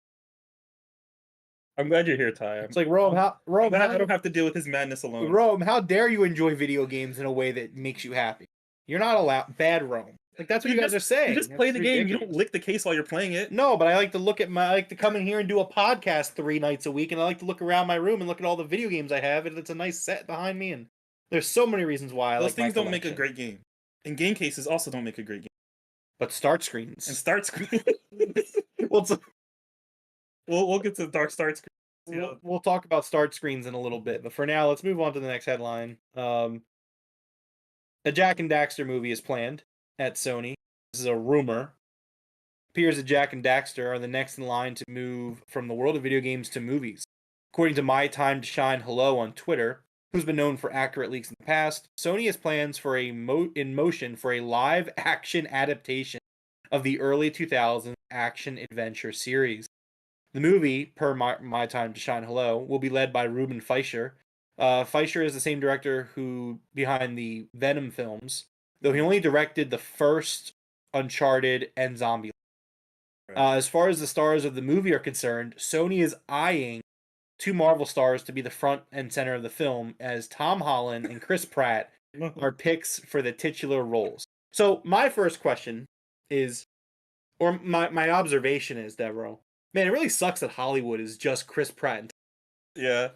I'm glad you're here, Ty. It's like Rome. I don't have to deal with his madness alone. Rome, how dare you enjoy video games in a way that makes you happy? You're not allowed. Bad Rome. Like that's what you guys are saying. You just play the game. You don't lick the case while you're playing it. No, but I like to I like to come in here and do a podcast 3 nights a week, and I like to look around my room and look at all the video games I have, and it's a nice set behind me, and there's so many reasons why I like those things don't make a great game. And game cases also don't make a great game. But start screens. And start screens. We'll get to dark start screens. Yeah. We'll talk about start screens in a little bit, but for now, let's move on to the next headline. A Jack and Daxter movie is planned at Sony. This is a rumor. It appears that Jack and Daxter are the next in line to move from the world of video games to movies. According to My Time to Shine Hello on Twitter, who's been known for accurate leaks in the past, Sony has plans for in motion for a live-action adaptation of the early 2000s action-adventure series. The movie, per My Time to Shine Hello, will be led by Ruben Fleischer. Fleischer is the same director behind the Venom films, though he only directed the first Uncharted and Zombie. Right. As far as the stars of the movie are concerned, Sony is eyeing 2 Marvel stars to be the front and center of the film, as Tom Holland and Chris Pratt are picks for the titular roles. So my first question is, or my observation is, Devroro, man, it really sucks that Hollywood is just Chris Pratt. Yeah.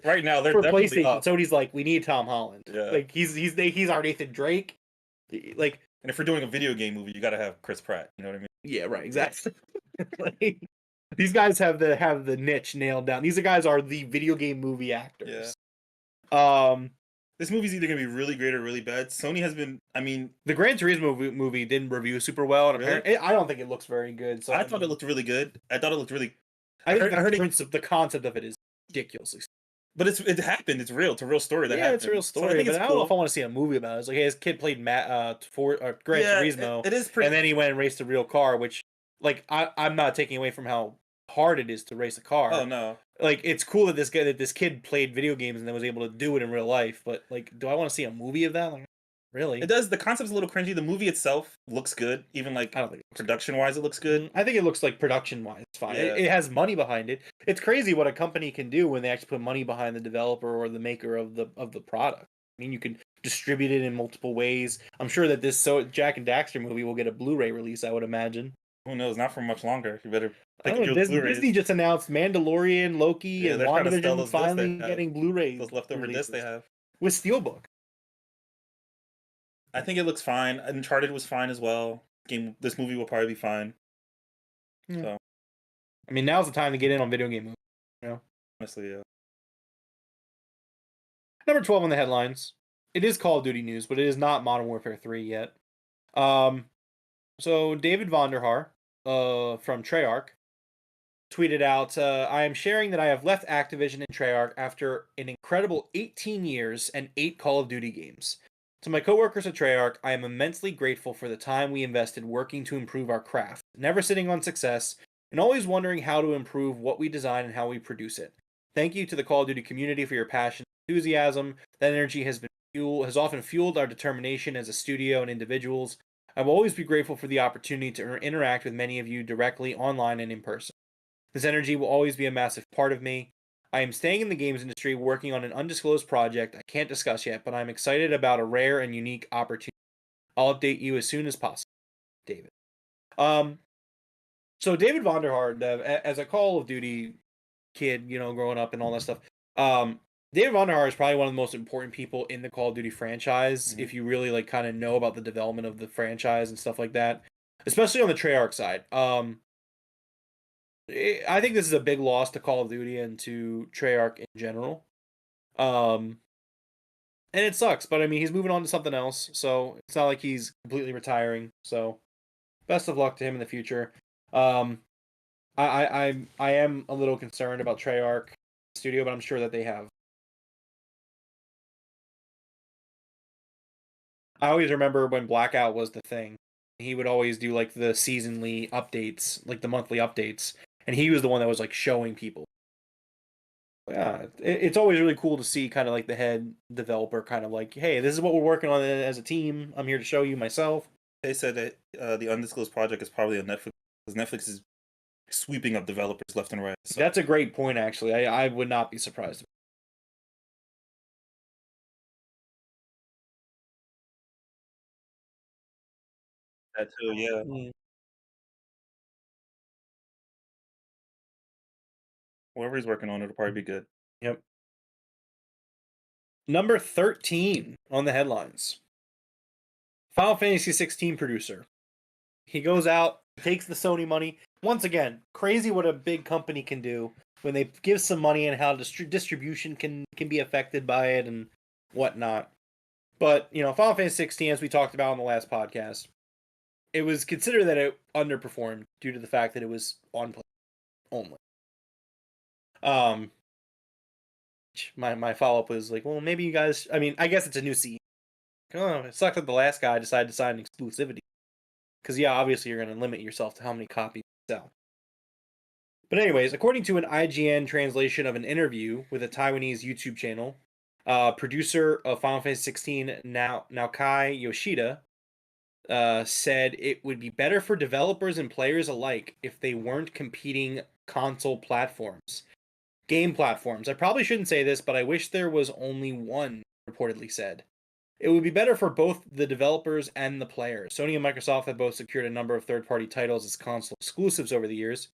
Right now, they're for definitely PlayStation. up. Sony's like, we need Tom Holland. Yeah. Like he's our Nathan Drake. Like, and if we're doing a video game movie, you got to have Chris Pratt. You know what I mean? Yeah, right. Exactly. Like, these guys have the niche nailed down. These guys are the video game movie actors. Yeah. This movie's either gonna be really great or really bad. Sony has been. I mean, the Gran Turismo movie didn't review super well, and apparently, I don't think it looks very good. So I thought it looked really good. I thought it looked really. I heard the concept of it is ridiculously. But it happened. It's real. It's a real story. That happened. It's a real story. So I don't know if I want to see a movie about it. It's like, hey, his kid played Gran Turismo. It is pretty. And then he went and raced a real car, which, like, I'm not taking away from how hard it is to race a car. Oh no. Like, it's cool that this kid played video games and then was able to do it in real life. But like, do I want to see a movie of that? Like, really? It does. The concept's a little cringy. The movie itself looks good. Even like, I don't think production wise, it looks good. I think it looks like production wise, it's fine. Yeah. It has money behind it. It's crazy what a company can do when they actually put money behind the developer or the maker of the product. I mean, you can distribute it in multiple ways. I'm sure that this Jack and Daxter movie will get a Blu-ray release, I would imagine. Who knows? Not for much longer. You better. Disney just announced Mandalorian, Loki, and WandaVision finally getting Blu-rays. Those leftover discs they have with Steelbook. I think it looks fine. Uncharted was fine as well. This movie will probably be fine. Yeah. So, I mean, now's the time to get in on video game movies. You know, honestly, yeah. Number 12 on the headlines. It is Call of Duty news, but it is not Modern Warfare 3 yet. So David Vonderhaar, from Treyarch, tweeted out, I am sharing that I have left Activision and Treyarch after an incredible 18 years and 8 Call of Duty games. To my coworkers at Treyarch, I am immensely grateful for the time we invested working to improve our craft, never sitting on success, and always wondering how to improve what we design and how we produce it. Thank you to the Call of Duty community for your passion enthusiasm. That energy has often fueled our determination as a studio and individuals. I will always be grateful for the opportunity to interact with many of you directly, online, and in person. This energy will always be a massive part of me. I am staying in the games industry working on an undisclosed project I can't discuss yet, but I'm excited about a rare and unique opportunity. I'll update you as soon as possible, David. So David Vonderhaar, as a Call of Duty kid, growing up and all that stuff, David Vonderhaar is probably one of the most important people in the Call of Duty franchise. Mhm. If you really kind of know about the development of the franchise and stuff like that, especially on the Treyarch side. I think this is a big loss to Call of Duty and to Treyarch in general. And it sucks, but I mean, he's moving on to something else, so it's not like he's completely retiring. So, best of luck to him in the future. I am a little concerned about Treyarch Studio, but I'm sure that they have. I always remember when Blackout was the thing. He would always do like the seasonally updates, like the monthly updates, and he was the one that was like showing people. Yeah, it's always really cool to see kind of like the head developer kind of like, hey, this is what we're working on as a team. I'm here to show you myself. They said that the undisclosed project is probably on Netflix because Netflix is sweeping up developers left and right. So. That's a great point, actually. I would not be surprised. That too, yeah. Whatever he's working on, it'll probably be good. Yep. Number 13 on the headlines. Final Fantasy 16 producer. He goes out, takes the Sony money. Once again, crazy what a big company can do when they give some money and how distribution can be affected by it and whatnot. But, Final Fantasy 16, as we talked about on the last podcast, it was considered that it underperformed due to the fact that it was on play only. My follow-up was like, well, maybe you guys, I mean, I guess it's a new CEO. Oh, it sucked that the last guy decided to sign exclusivity. Because, yeah, obviously you're going to limit yourself to how many copies you sell. But anyways, according to an IGN translation of an interview with a Taiwanese YouTube channel, producer of Final Fantasy 16, Naokai Yoshida, said it would be better for developers and players alike if they weren't competing console platforms. Game platforms. I probably shouldn't say this, but I wish there was only one, reportedly said. It would be better for both the developers and the players. Sony and Microsoft have both secured a number of third-party titles as console exclusives over the years.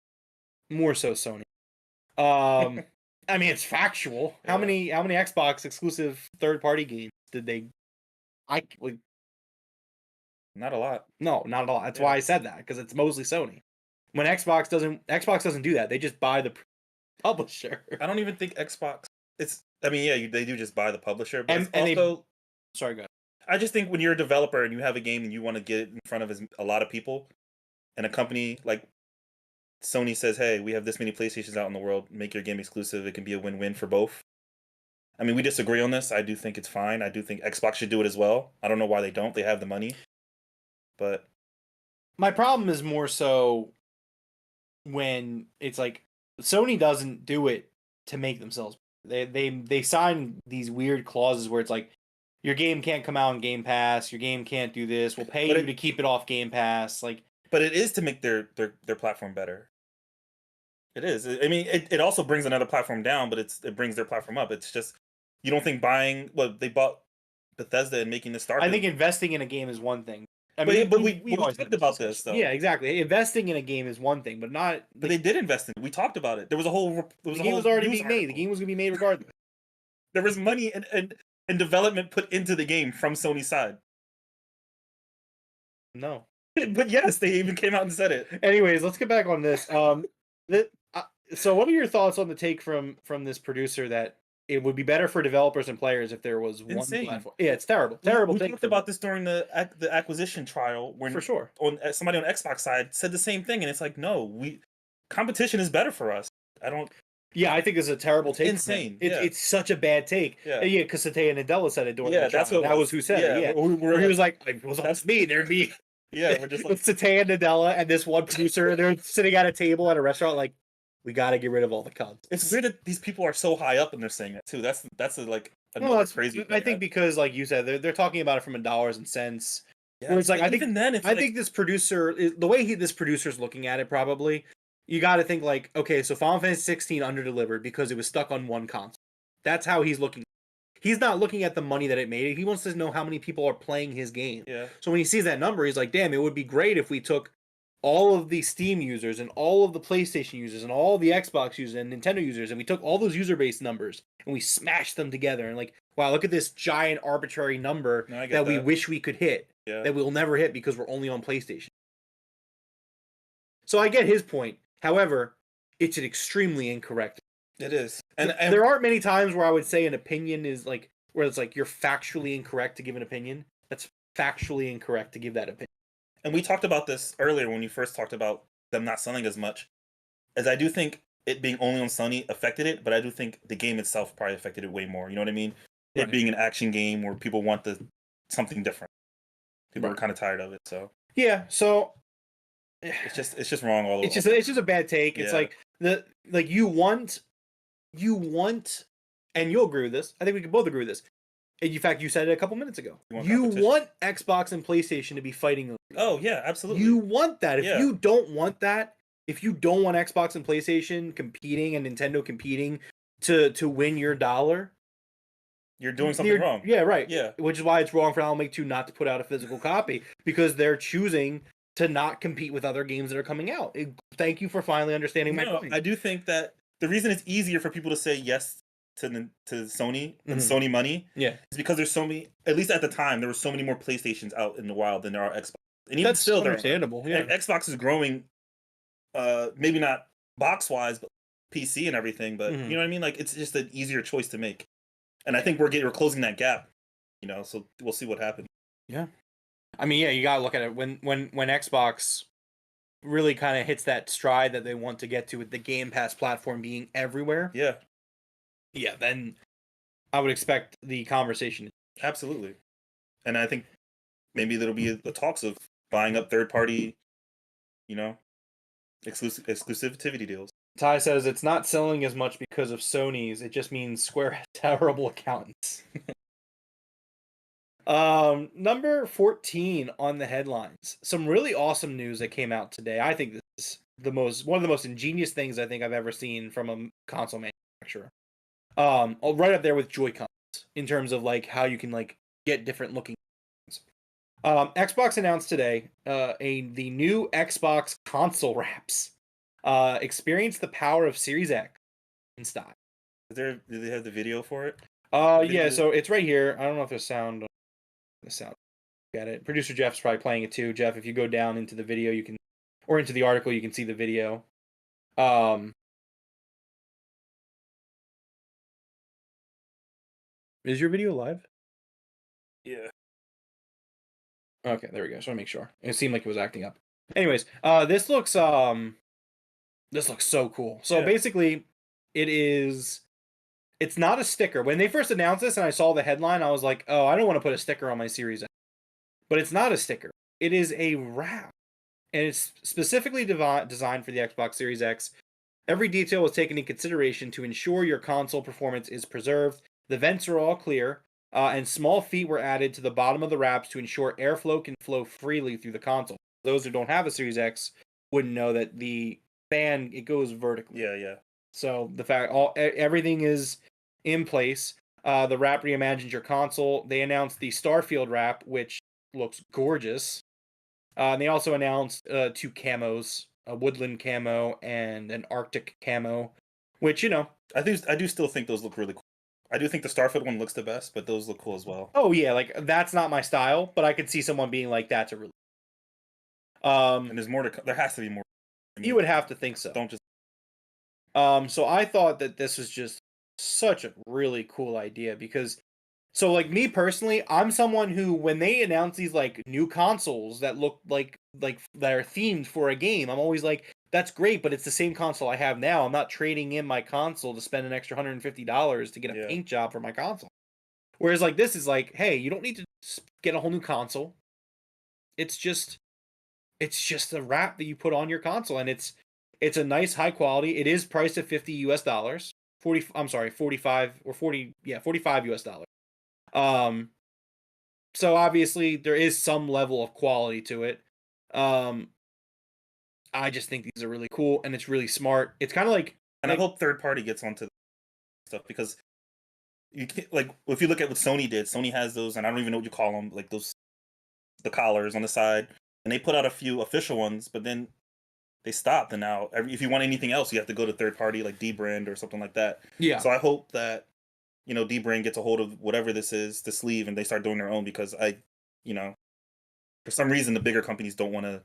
More so Sony. I mean, it's factual. Yeah. How many Xbox exclusive third-party games did they? Not a lot. No, not at all. That's why I said that, because it's mostly Sony. When Xbox doesn't do that. They just buy the publisher. I don't even think Xbox. They do just buy the publisher, but Sorry, go ahead. I just think when you're a developer and you have a game and you want to get it in front of a lot of people, and a company like Sony says, "Hey, we have this many PlayStations out in the world. Make your game exclusive. It can be a win-win for both." I mean, we disagree on this. I do think it's fine. I do think Xbox should do it as well. I don't know why they don't. They have the money, but my problem is more so when it's like Sony doesn't do it to make themselves. They sign these weird clauses where it's like, your game can't come out on Game Pass, your game can't do this, we'll pay you to keep it off Game Pass. But it is to make their platform better. It is. I mean, it also brings another platform down, but it brings their platform up. It's just, you don't think they bought Bethesda and making the Starfield. I think investing in a game is one thing. We talked about this, though. Yeah, exactly. Investing in a game is one thing, but not. But they did invest in it. We talked about it. The game was already being made. The game was going to be made regardless. There was money and development put into the game from Sony's side. No. But yes, they even came out and said it. Anyways, let's get back on this. So what are your thoughts on the take from this producer that it would be better for developers and players if there was one platform? Yeah, it's terrible. Terrible. We talked about this during the acquisition trial when for sure somebody on Xbox side said the same thing, and it's like, no, competition is better for us. Yeah, I think it's a terrible take. Insane. It's such a bad take. Yeah, because Satya Nadella said it during the trial. That was who said it. Yeah, where he was like, it was that's me. There'd be we're just like Satya Nadella and this one producer. They're sitting at a table at a restaurant we got to get rid of all the cons. It's weird that these people are so high up and they're saying that too. That's another crazy thing. I think because, like you said, they're talking about it from a dollars and cents. Yeah, Where it's like, I think even then, it's I think this producer, the way this producer's looking at it, probably, you got to think like, okay, so Final Fantasy 16 underdelivered because it was stuck on one console. That's how he's looking. He's not looking at the money that it made. He wants to know how many people are playing his game. Yeah. So when he sees that number, he's like, damn, it would be great if we took all of the Steam users and all of the PlayStation users and all the Xbox users and Nintendo users, and we took all those user base numbers and we smashed them together, and like, wow, look at this giant arbitrary number that we wish we could hit, that we'll never hit because we're only on PlayStation. So I get his point. However, it's an extremely incorrect. It is. And there aren't many times where I would say an opinion is like, where it's like you're factually incorrect to give an opinion. That's factually incorrect to give that opinion. And we talked about this earlier when you first talked about them not selling as much. As I do think it being only on Sony affected it, but I do think the game itself probably affected it way more. You know what I mean? Right. It being an action game where people want something different. People are kind of tired of it. So yeah, so it's just wrong all over. It's just a bad take. It's like you want, and you'll agree with this. I think we can both agree with this. In fact, you said it a couple minutes ago. You want Xbox and PlayStation to be fighting. Oh yeah, absolutely. You want that. If you don't want that, if you don't want Xbox and PlayStation competing and Nintendo competing to win your dollar, you're doing something wrong. Yeah, right. Yeah. Which is why it's wrong for Alan Wake 2 not to put out a physical copy, because they're choosing to not compete with other games that are coming out. Thank you for finally understanding my point. I do think that the reason it's easier for people to say yes to Sony and Sony money is because there's so many, at least at the time, there were so many more PlayStations out in the wild than there are Xbox. And even that's still, understandable. Yeah. Xbox is growing, maybe not box-wise, but PC and everything, but you know what I mean? Like, it's just an easier choice to make. And I think we're closing that gap, so we'll see what happens. Yeah. I mean, yeah, you gotta look at it when Xbox really kind of hits that stride that they want to get to with the Game Pass platform being everywhere. Yeah. Yeah, then I would expect the conversation. Absolutely. And I think maybe there'll be the talks of buying up third-party, exclusivity deals. Ty says it's not selling as much because of Sony's. It just means Square has terrible accountants. Number 14 on the headlines. Some really awesome news that came out today. I think this is one of the most ingenious things I think I've ever seen from a console manufacturer. Right up there with Joy-Cons in terms of like how you can like get different looking things. Xbox announced today the new Xbox console wraps. Experience the power of Series X in style. Do they have the video for it? Yeah, so it's right here. I don't know if there's sound. The sound. Got it. Producer Jeff's probably playing it too. Jeff, if you go down into the video, you can, or into the article, you can see the video. Is your video live? Yeah. Okay, there we go. Just want to make sure. It seemed like it was acting up. Anyways, this looks so cool. So basically, it's not a sticker. When they first announced this and I saw the headline, I was like, oh, I don't want to put a sticker on my Series X. But it's not a sticker. It is a wrap. And it's specifically designed for the Xbox Series X. Every detail was taken in consideration to ensure your console performance is preserved. The vents are all clear, and small feet were added to the bottom of the wraps to ensure airflow can flow freely through the console. Those who don't have a Series X wouldn't know that the fan, it goes vertically. Yeah. So the fact everything is in place. The wrap reimagines your console. They announced the Starfield wrap, which looks gorgeous. And they also announced 2 camos, a woodland camo and an Arctic camo, which I do still think those look really cool. I do think the Starfield one looks the best, but those look cool as well. Oh yeah, like that's not my style, but I could see someone being like, that's a really. And there's more to. There has to be more. You would have to think so. Don't just. So I thought that this was just such a really cool idea because, so like me personally, I'm someone who when they announce these like new consoles that look like that are themed for a game, I'm always like, that's great, but it's the same console I have now. I'm not trading in my console to spend an extra $150 to get a paint job for my console. Whereas like this is like, hey, you don't need to get a whole new console. It's just a wrap that you put on your console, and it's a nice high quality. It is priced at $50. 45 or 40, yeah, $45. So obviously there is some level of quality to it. I just think these are really cool and it's really smart. It's kind of like, and I hope third party gets onto stuff because you can't, like, if you look at what Sony did, Sony has those, and I don't even know what you call them, like those, the collars on the side, and they put out a few official ones, but then they stopped, and now if you want anything else, you have to go to third party like D-Brand or something like that. yeah. So I hope that, you know, D-Brand gets a hold of whatever this is, the sleeve, and they start doing their own, because you know, for some reason the bigger companies don't want to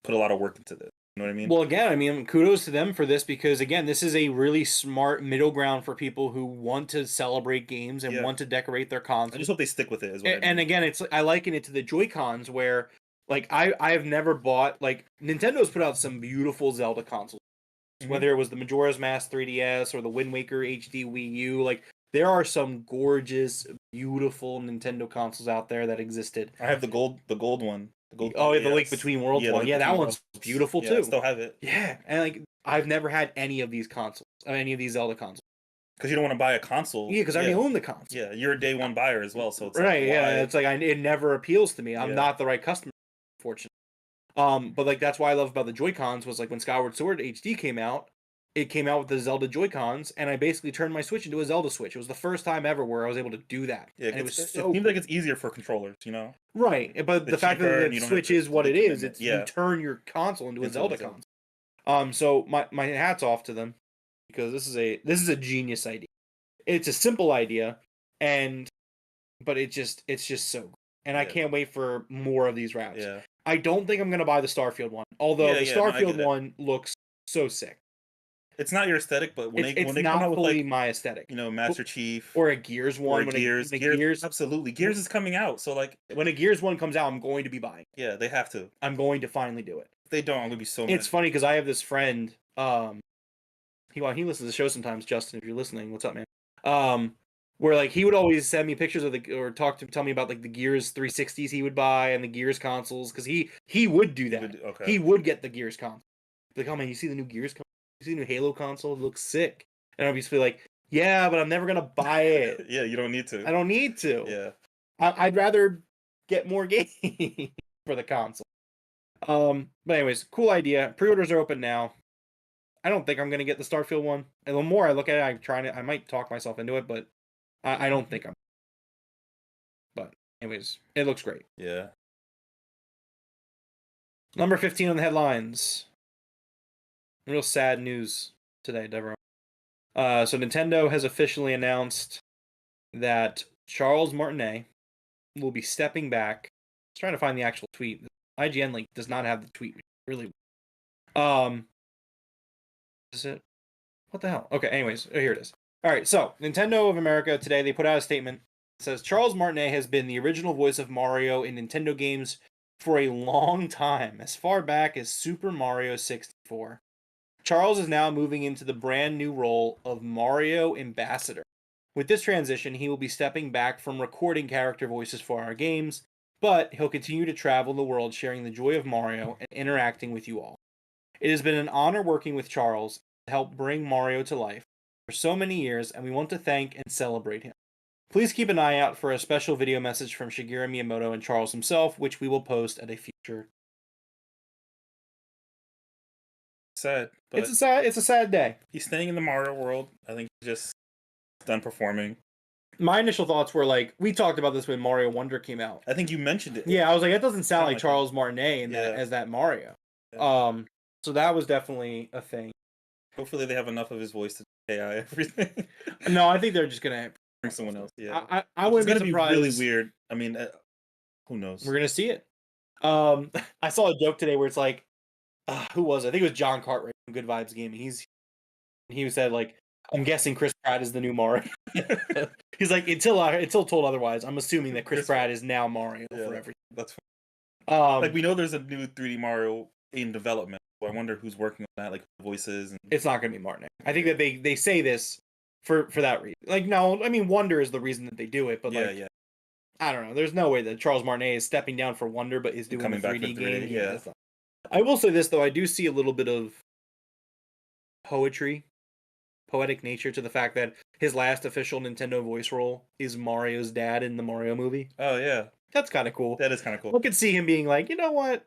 put a lot of work into this. You know what I mean? Well, again, I mean, kudos to them for this because, again, this is a really smart middle ground for people who want to celebrate games and want to decorate their I consoles. just hope they stick with it as well. And again, I liken it to the Joy-Cons where, like, I've never bought, like, Nintendo's put out some beautiful Zelda consoles. Whether it was the Majora's Mask 3DS or the Wind Waker HD Wii U, like, there are some gorgeous, beautiful Nintendo consoles out there that existed. I have the gold one. The Link Between Worlds one. Yeah, that one's beautiful too. I still have it. Yeah, and like I've never had any of these consoles, any of these Zelda consoles. Because you don't want to buy a console. Yeah, because I already own the console. Yeah, you're a day one buyer as well, so it's right. Like, yeah, it's like it never appeals to me. I'm not the right customer, fortunately. But like that's why I love about the Joy-Cons was like when Skyward Sword HD came out, it came out with the Zelda Joy-Cons, and I basically turned my Switch into a Zelda Switch. It was the first time ever where I was able to do that. Yeah, and it seems like it's easier for controllers, you know? Right, but the fact that the Switch is what it is, it's you turn your console into a Zelda console. So my hats off to them because this is a genius idea. It's a simple idea, but it's just so good. And I can't wait for more of these routes. Yeah. I don't think I'm gonna buy the Starfield one, although the Starfield one looks so sick. It's not your aesthetic, but when they come out with like my aesthetic, you know, Master Chief or a Gears one, Gears, absolutely, Gears is coming out, so like when a Gears one comes out, I'm going to be buying. Yeah, they have to. I'm going to finally do it. If they don't, I'm gonna be so. It's funny because I have this friend. He listens to the show sometimes. Justin, if you're listening, what's up, man? Where like he would always send me pictures of tell me about like the Gears 360s he would buy and the Gears consoles because he would do that. He would get the Gears console. Like, oh man, you see the new Gears console? You see the new Halo console? It looks sick. And I'd just be like, yeah, but I'm never gonna buy it. Yeah, you don't need to. I don't need to. Yeah. I'd rather get more games for the console. But anyways, cool idea. Pre-orders are open now. I don't think I'm gonna get the Starfield one. And the more I look at it, I might talk myself into it, but I don't think I'm. But anyways, it looks great. Yeah. Number 15 on the headlines. Real sad news today, Devroro. So Nintendo has officially announced that Charles Martinet will be stepping back. I was trying to find the actual tweet. The IGN link does not have the tweet. Really. Is it? What the hell? Okay, anyways, here it is. All right, so Nintendo of America today, they put out a statement. It says, Charles Martinet has been the original voice of Mario in Nintendo games for a long time, as far back as Super Mario 64. Charles is now moving into the brand new role of Mario Ambassador. With this transition, he will be stepping back from recording character voices for our games, but he'll continue to travel the world sharing the joy of Mario and interacting with you all. It has been an honor working with Charles to help bring Mario to life for so many years, and we want to thank and celebrate him. Please keep an eye out for a special video message from Shigeru Miyamoto and Charles himself, which we will post at a future. Sad, but it's a sad day. He's staying in the Mario world. I think he's just done performing. My initial thoughts were like, we talked about this when Mario Wonder came out. I think you mentioned it. Yeah, I was like, that doesn't sound like Charles Martinet as that Mario. Yeah. So that was definitely a thing. Hopefully they have enough of his voice to AI everything. No, I think they're just gonna bring someone else. Yeah, I wouldn't be surprised. Be really weird. I mean, who knows? We're gonna see it. I saw a joke today where it's like, who was it? I think it was John Cartwright from Good Vibes Gaming. He said like, I'm guessing Chris Pratt is the new Mario. He's like, until told otherwise, I'm assuming that Chris Pratt is now Mario for everything. That's fine. Like we know there's a new 3D Mario in development. So I wonder who's working on that, like voices. And... It's not going to be Martinet. I think that they say this for that reason. Like, no, I mean Wonder is the reason that they do it, but I don't know. There's no way that Charles Martinet is stepping down for Wonder, but is doing a 3D game. Yeah. I will say this though, I do see a little bit of poetry poetic nature to the fact that his last official Nintendo voice role is Mario's dad in the Mario movie. Oh yeah, That's kind of cool. that is kind of cool. I could see him being like, you know what?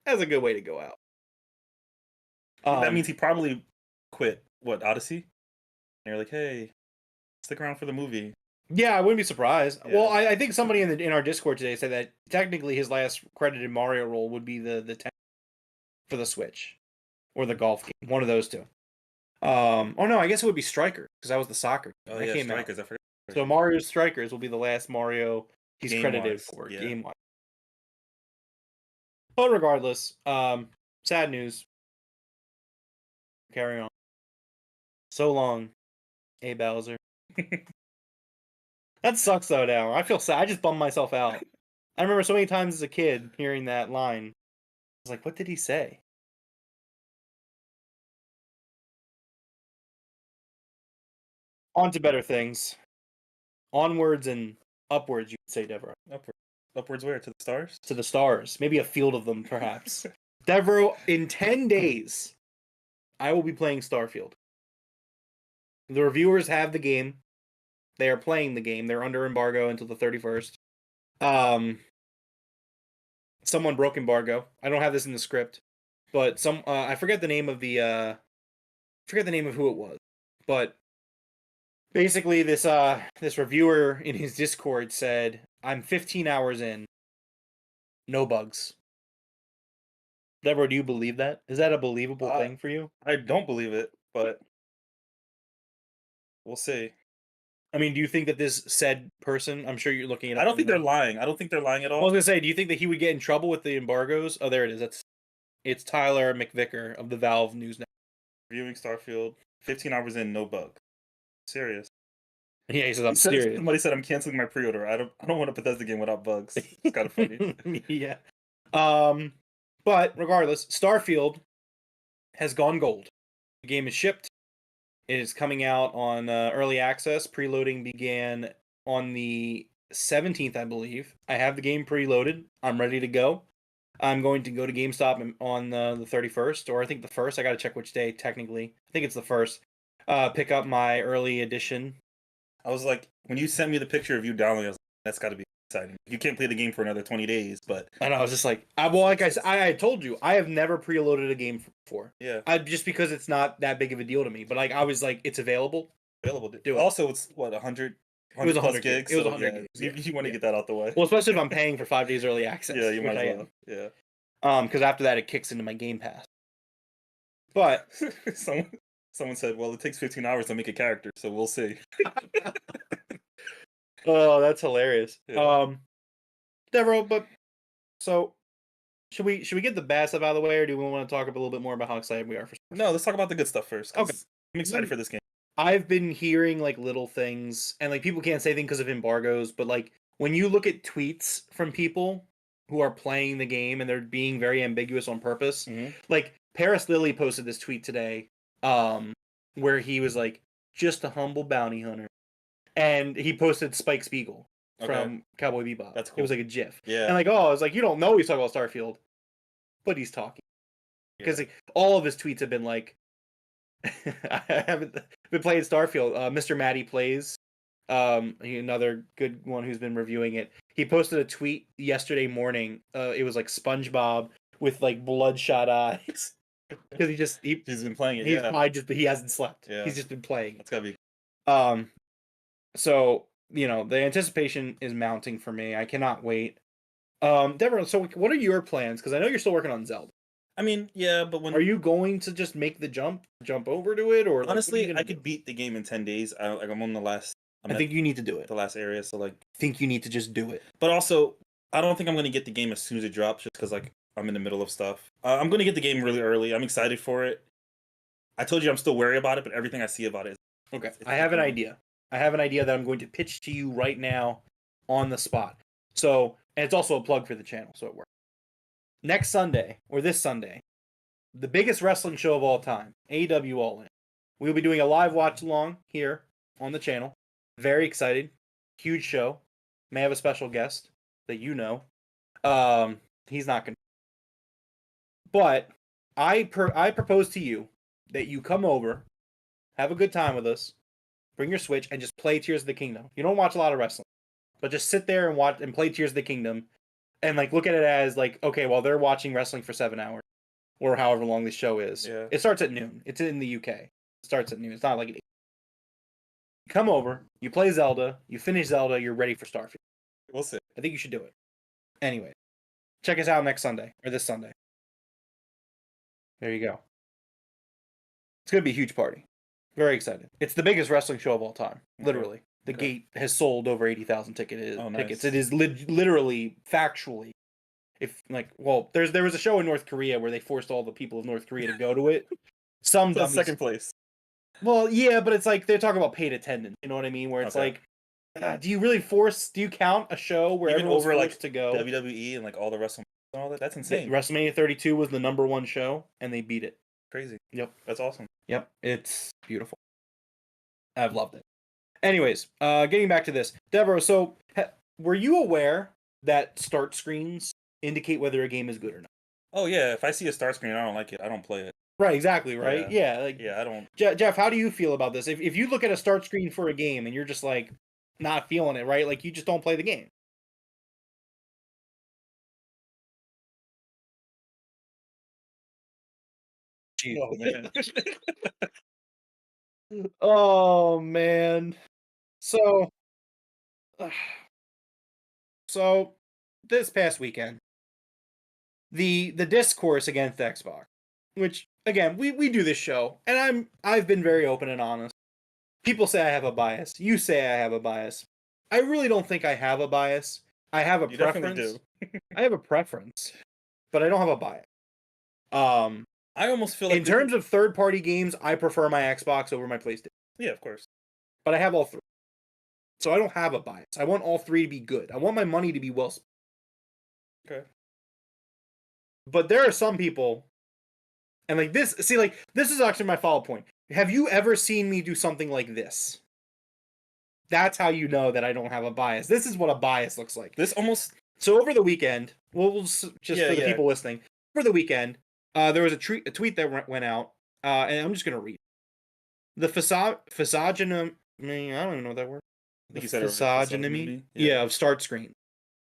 That's a good way to go out. That means he probably quit Odyssey. And you're like, hey, stick around for the movie. Yeah, I wouldn't be surprised. Yeah. Well, I think somebody in our Discord today said that technically his last credited Mario role would be the 10 for the Switch or the golf game, one of those two. Oh no, I guess it would be Striker because that was the soccer. Oh that yeah, came Strikers. out. I forgot. So Mario's Strikers will be the last Mario he's credited Game-wise, for yeah. game-wise. But regardless, sad news. Carry on. So long, A Bowser. That sucks though. Now I feel sad. I just bummed myself out. I remember so many times as a kid hearing that line. I was like, "What did he say?" On to better things. Onwards and upwards, you could say, Devroro. Upwards where? To the stars? To the stars. Maybe a field of them, perhaps. Devroro, in 10 days, I will be playing Starfield. The reviewers have the game. They are playing the game. They're under embargo until the 31st. Someone broke embargo. I don't have this in the script, but I forget the name of who it was. But basically this reviewer in his Discord said, "I'm 15 hours in. No bugs." Deborah, do you believe that? Is that a believable thing for you? I don't believe it, but we'll see. I mean, do you think that this said person, I'm sure you're looking at I don't think they're lying. I don't think they're lying at I all. was gonna say, do you think that he would get in trouble with the embargoes? Oh, there it is. It's Tyler McVicker of the Valve News Network. Reviewing Starfield, 15 hours in, no bug. Serious. Yeah, he says I'm serious. Somebody said I'm canceling my pre-order. I don't want a Bethesda game without bugs. It's kind of funny. Yeah. But regardless, Starfield has gone gold. The game is shipped. It is coming out on early access. Preloading began on the 17th, I believe. I have the game preloaded. I'm ready to go. I'm going to go to GameStop on the 31st, or I think the 1st. I got to check which day, technically. I think it's the 1st. Pick up my early edition. I was like, when you sent me the picture of you downloading, I was like, that's got to be exciting. You can't play the game for another 20 days, but... And I was just like, like I said, I told you, I have never preloaded a game before. Yeah. Just because it's not that big of a deal to me. But like, I was like, it's available. Available. Do it. Also, it's what, 100? It was 100 gigs. It was so, 100 yeah, gigs. You want to get that out the way. Well, especially if I'm paying for 5 days early access. Yeah, you which might I as well. am. Yeah. Because after that, it kicks into my Game Pass. But someone said, well, it takes 15 hours to make a character, so we'll see. oh, that's hilarious. Yeah. Devroro, but so should we get the bad stuff out of the way, or do we want to talk a little bit more about how excited we are for? No, let's talk about the good stuff first. 'Cause Okay. I'm excited for this game. I've been hearing like little things, and like people can't say things because of embargoes, but like when you look at tweets from people who are playing the game and they're being very ambiguous on purpose, like Paris Lilly posted this tweet today, where he was like, "Just a humble bounty hunter," and he posted Spike Spiegel from Cowboy Bebop. That's cool. It was like a GIF, Yeah. and like, I was like, you don't know he's talking about Starfield, but he's talking because like, all of his tweets have been like. I haven't been playing Starfield. Mr. Matty Plays, another good one who's been reviewing it. He posted a tweet yesterday morning. It was like SpongeBob with like bloodshot eyes because he's been playing it. He's probably he hasn't slept. Yeah. He's just been playing. That's gotta be. So the anticipation is mounting for me. I cannot wait. Deborah, so what are your plans? Because I know you're still working on Zelda. I mean, yeah, but when are you going to just make the jump over to it, or like, honestly, I could beat the game in 10 days. I'm on the last. I think you need to do it. The last area, so like, I think you need to just do it. But also, I don't think I'm gonna get the game as soon as it drops, just because like I'm in the middle of stuff. I'm gonna get the game really early. I'm excited for it. I told you I'm still wary about it, but everything I see about it. Okay, I have an idea. I have an idea that I'm going to pitch to you right now, on the spot. So, and it's also a plug for the channel, so it works. Next Sunday or this Sunday, the biggest wrestling show of all time, AEW All In. We'll be doing a live watch along here on the channel. Very excited. Huge show. May have a special guest that you know. He's not going to. But I propose to you that you come over, have a good time with us. Bring your Switch and just play Tears of the Kingdom. You don't watch a lot of wrestling, but just sit there and watch and play Tears of the Kingdom, and like look at it as like, okay, well they're watching wrestling for 7 hours or however long the show is. Yeah. It starts at noon. It's in the UK. It starts at noon. It's not like come over, you play Zelda, you finish Zelda, you're ready for Starfield. We'll see. I think you should do it. Anyway, check us out next Sunday or this Sunday. There you go. It's gonna be a huge party. Very excited. It's the biggest wrestling show of all time. Literally, the gate has sold over 80,000 tickets. Nice. It is literally, factually. If like, well, there was a show in North Korea where they forced all the people of North Korea to go to it. Some So second place. Well, yeah, but it's like they're talking about paid attendance. You know what I mean? Where it's like, do you really force? Do you count a show where even everyone's over forced like to go? WWE and like all the WrestleMania and all that? That's insane. WrestleMania 32 was the #1 show, and they beat it. Crazy. Yep, that's awesome. Yep, it's beautiful. I've loved it. Anyways, getting back to this, Devroro. So, were you aware that start screens indicate whether a game is good or not? Oh yeah, if I see a start screen, I don't like it. I don't play it. Right, exactly, right? Yeah, like I don't. Jeff, how do you feel about this? If you look at a start screen for a game and you're just like not feeling it, right? Like you just don't play the game. Oh man. Oh man. So so this past weekend, the discourse against Xbox, which again, we do this show, and I've been very open and honest. People say I have a bias. You say I have a bias. I really don't think I have a bias. I have a preference. Definitely do. I have a preference, but I don't have a bias. I almost feel like in terms of third-party games, I prefer my Xbox over my PlayStation. Yeah, of course. But I have all three. So I don't have a bias. I want all three to be good. I want my money to be well spent. Okay. But there are some people, and like this, see, like this is actually my follow-up point. Have you ever seen me do something like this? That's how you know that I don't have a bias. This is what a bias looks like. This almost... So over the weekend, we'll just for the people listening, over the weekend, there was a tweet that went out, and I'm just going to read. The physiognomy, I don't even know that word. The physiognomy, of start screen.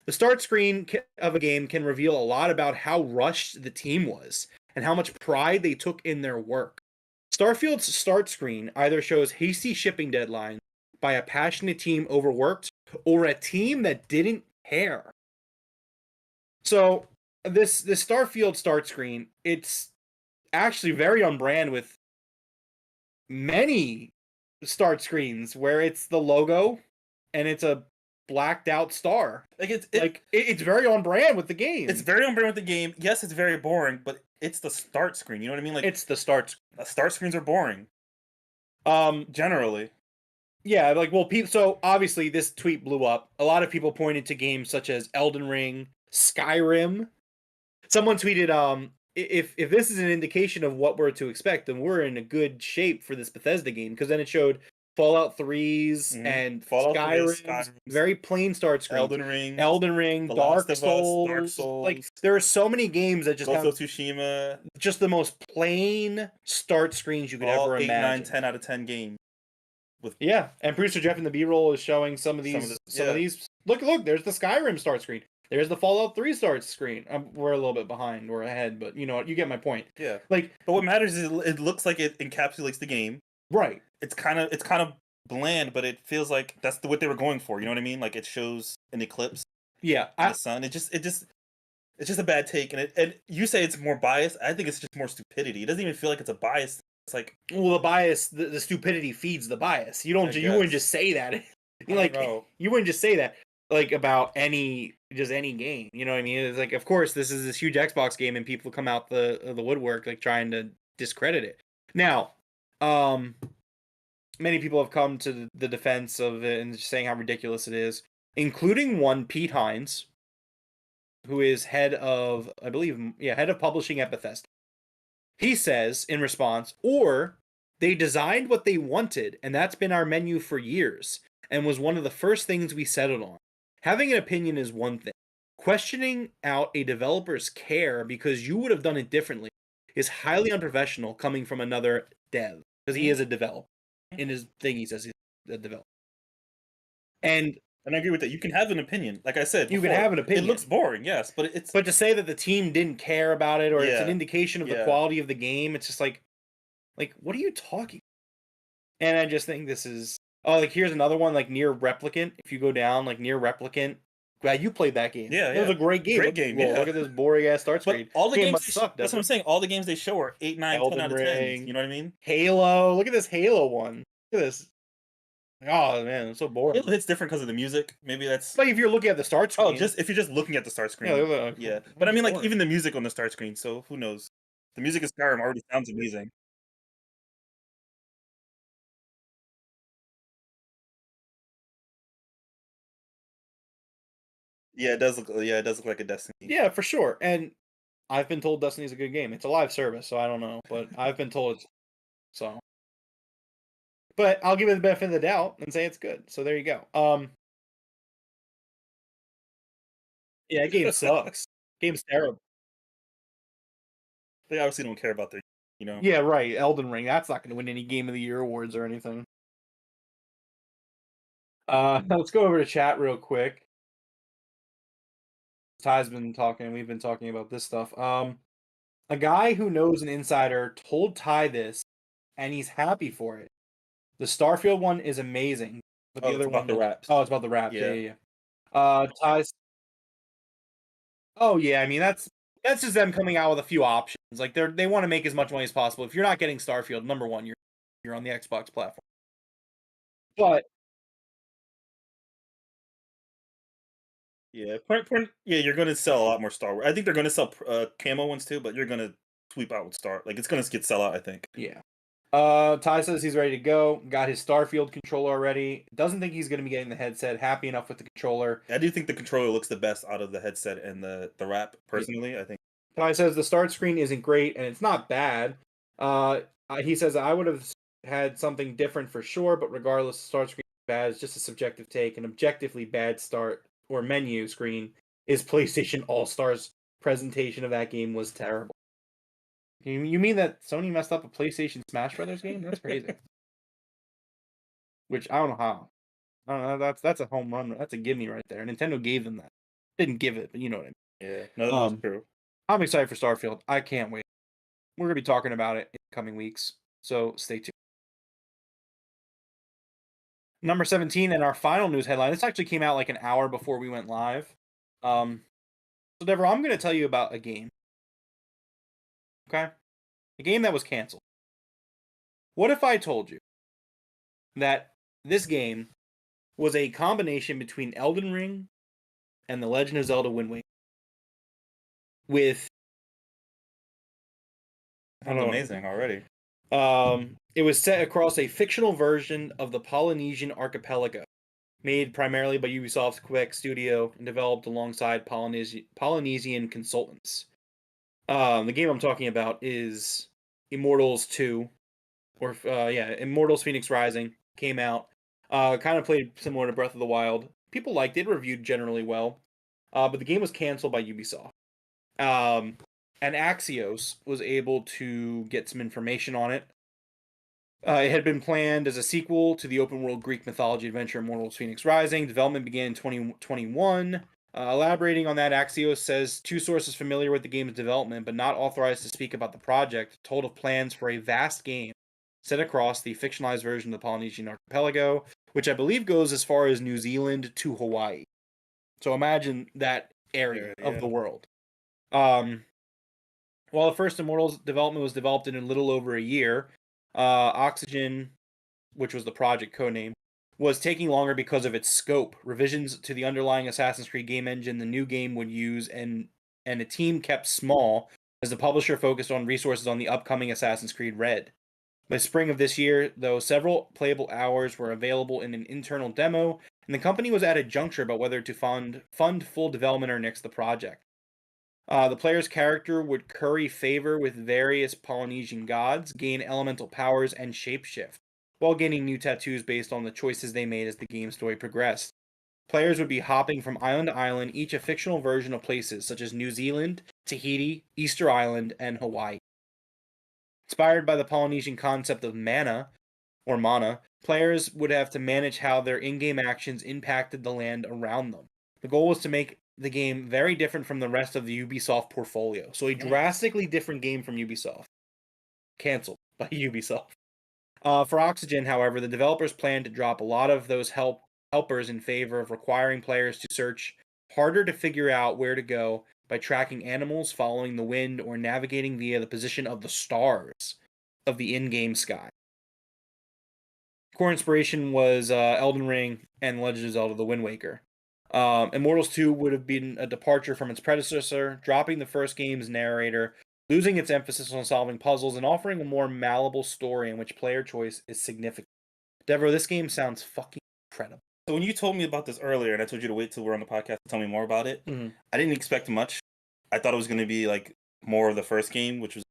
The start screen of a game can reveal a lot about how rushed the team was and how much pride they took in their work. Starfield's start screen either shows hasty shipping deadlines by a passionate team overworked or a team that didn't care. So this Starfield start screen, it's actually very on brand with many start screens where it's the logo and it's a blacked out star. Like it's very on brand with the game. It's very on brand with the game. Yes, it's very boring, but it's the start screen. You know what I mean? Like it's the start. Start screens are boring. Generally. Yeah, like so obviously this tweet blew up. A lot of people pointed to games such as Elden Ring, Skyrim. Someone tweeted, if this is an indication of what we're to expect, then we're in a good shape for this Bethesda game, because then it showed Fallout 3s and Skyrim, very plain start screen. Elden Ring, Dark Souls. Like there are so many games that just have Tsushima, just the most plain start screens you could ever imagine. 8, 9, 10 out of 10 game. And producer Jeff in the B-roll is showing some of these. Look, there's the Skyrim start screen. There's the Fallout 3 start screen. We're a little bit behind. We're ahead, but you know what? You get my point. Yeah. But what matters is it looks like it encapsulates the game. Right. It's kind of bland, but it feels like that's what they were going for. You know what I mean? Like it shows an eclipse. Yeah. The sun. It's just a bad take, and you say it's more biased. I think it's just more stupidity. It doesn't even feel like it's a bias. It's like, well, the bias, the stupidity feeds the bias. You wouldn't just say that. You wouldn't just say that like about any game. You know what I mean? It's like, of course, this is this huge Xbox game, and people come out the woodwork like trying to discredit it. Now, many people have come to the defense of it and saying how ridiculous it is, including one Pete Hines, who is head of publishing at Bethesda. He says in response, or they designed what they wanted, and that's been our menu for years, and was one of the first things we settled on. Having an opinion is one thing. Questioning out a developer's care because you would have done it differently is highly unprofessional coming from another dev, because he is a developer. in his thing. He says he's a developer, and I agree with that. You can have an opinion. Like I said, you can before, have an opinion. It looks boring, yes, but it's. But to say that the team didn't care about it, or it's an Yeah. indication of the Yeah. quality of the game, it's just like, what are you talking? And I just think this is here's another one, like Near Replicant. If you go down, like Near Replicant, glad you played that game. Yeah, It was a great game. Great game, Well, yeah. look at this boring ass start But screen. all the Game games must they suck. that's what I'm saying. All the games they show are 8, 9, 10 Elden out of 10. Ring. You know what I mean? Halo. Look at this Halo one. Look at this. Oh man, it's so boring. Halo hits different because of the music. Maybe that's. Like if you're looking at the start screen. Oh, just if you're just looking at the start screen. Yeah. But I mean, like boring. even the music on the start screen. So who knows? The music in Skyrim already sounds amazing. Yeah, it does look. Yeah, it does look like a Destiny. Yeah, for sure. And I've been told Destiny's a good game. It's a live service, so I don't know, but I've been told it's so. But I'll give it the benefit of the doubt and say it's good. So there you go. Yeah, that game sucks. Game's terrible. They obviously don't care about their. You know. Yeah, right. Elden Ring. That's not going to win any Game of the Year awards or anything. Let's go over to chat real quick. Ty's been talking. We've been talking about this stuff. A guy who knows an insider told Ty this, and he's happy for it. The Starfield one is amazing, but the Oh, it's other about one. the raps. Oh, it's about the raps. Yeah. Yeah. Ty's. Oh yeah, I mean that's just them coming out with a few options. Like they want to make as much money as possible. If you're not getting Starfield, number one, you're on the Xbox platform. But yeah, you're going to sell a lot more Star Wars. I think they're going to sell camo ones too, but you're going to sweep out with Star. Like it's going to get sell out. I think. yeah. Ty says he's ready to go. Got his Starfield controller already. Doesn't think he's going to be getting the headset. Happy enough with the controller. I do think the controller looks the best out of the headset and the wrap. Personally, I think. Ty says the start screen isn't great, and it's not bad. He says I would have had something different for sure, but regardless, the start screen is bad. It's just a subjective take. An objectively bad start or menu screen is PlayStation All-Stars presentation of that game was terrible. You mean that Sony messed up a PlayStation Smash Brothers game? That's crazy. Which I don't know how. I don't know. That's a home run. That's a gimme right there. Nintendo gave them that. Didn't give it, but you know what I mean. Yeah, no, that's true. I'm excited for Starfield. I can't wait. We're gonna be talking about it in the coming weeks, so stay tuned. Number 17 and our final news headline. This actually came out like an hour before we went live. So Devroro, I'm gonna tell you about a game. Okay? A game that was canceled. What if I told you that this game was a combination between Elden Ring and The Legend of Zelda Wind Waker? With That's amazing already. It was set across a fictional version of the Polynesian archipelago, made primarily by Ubisoft's Quebec studio and developed alongside Polynesian consultants. The game I'm talking about is Immortals 2, or Immortals Phoenix Rising came out. Kind of played similar to Breath of the Wild. People liked it, reviewed generally well, but the game was canceled by Ubisoft. And Axios was able to get some information on it. It had been planned as a sequel to the open-world Greek mythology adventure Immortals Phoenix Rising. Development began in 2021. Elaborating on that, Axios says two sources familiar with the game's development, but not authorized to speak about the project, told of plans for a vast game set across the fictionalized version of the Polynesian archipelago, which I believe goes as far as New Zealand to Hawaii. So imagine that area of the world. While the first Immortals development was developed in a little over a year, Oxygen, which was the project codename, was taking longer because of its scope. Revisions to the underlying Assassin's Creed game engine the new game would use, and the team kept small as the publisher focused on resources on the upcoming Assassin's Creed Red. By spring of this year, though, several playable hours were available in an internal demo, and the company was at a juncture about whether to fund full development or nix the project. The player's character would curry favor with various Polynesian gods, gain elemental powers, and shapeshift, while gaining new tattoos based on the choices they made as the game's story progressed. Players would be hopping from island to island, each a fictional version of places such as New Zealand, Tahiti, Easter Island, and Hawaii. Inspired by the Polynesian concept of mana, or mana, players would have to manage how their in-game actions impacted the land around them. The goal was to make the game very different from the rest of the Ubisoft portfolio. So a drastically different game from Ubisoft. Cancelled by Ubisoft. For Oxygen, however, the developers plan to drop a lot of those helpers in favor of requiring players to search harder to figure out where to go by tracking animals, following the wind, or navigating via the position of the stars of the in-game sky. Core inspiration was Elden Ring and Legend of Zelda: The Wind Waker. Immortals 2 would have been a departure from its predecessor, dropping the first game's narrator, losing its emphasis on solving puzzles, and offering a more malleable story in which player choice is significant. Devroro, this game sounds fucking incredible. So when you told me about this earlier, and I told you to wait till we're on the podcast to tell me more about it, Mhm. I didn't expect much. I thought it was going to be like more of the first game, which was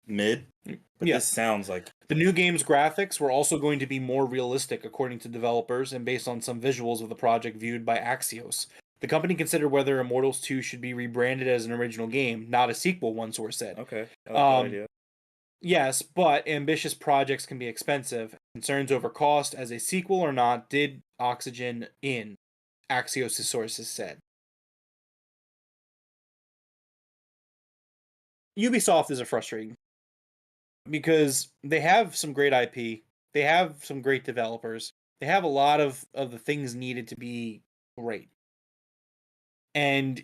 mid. But Yeah. this sounds like The new game's graphics were also going to be more realistic, according to developers, and based on some visuals of the project viewed by Axios. The company considered whether Immortals 2 should be rebranded as an original game, not a sequel, one source said. okay. I like that idea. Yes, but ambitious projects can be expensive. Concerns over cost as a sequel or not did Oxygen in, Axios' sources said. Ubisoft is a frustrating because they have some great IP, they have some great developers, they have a lot of the things needed to be great. And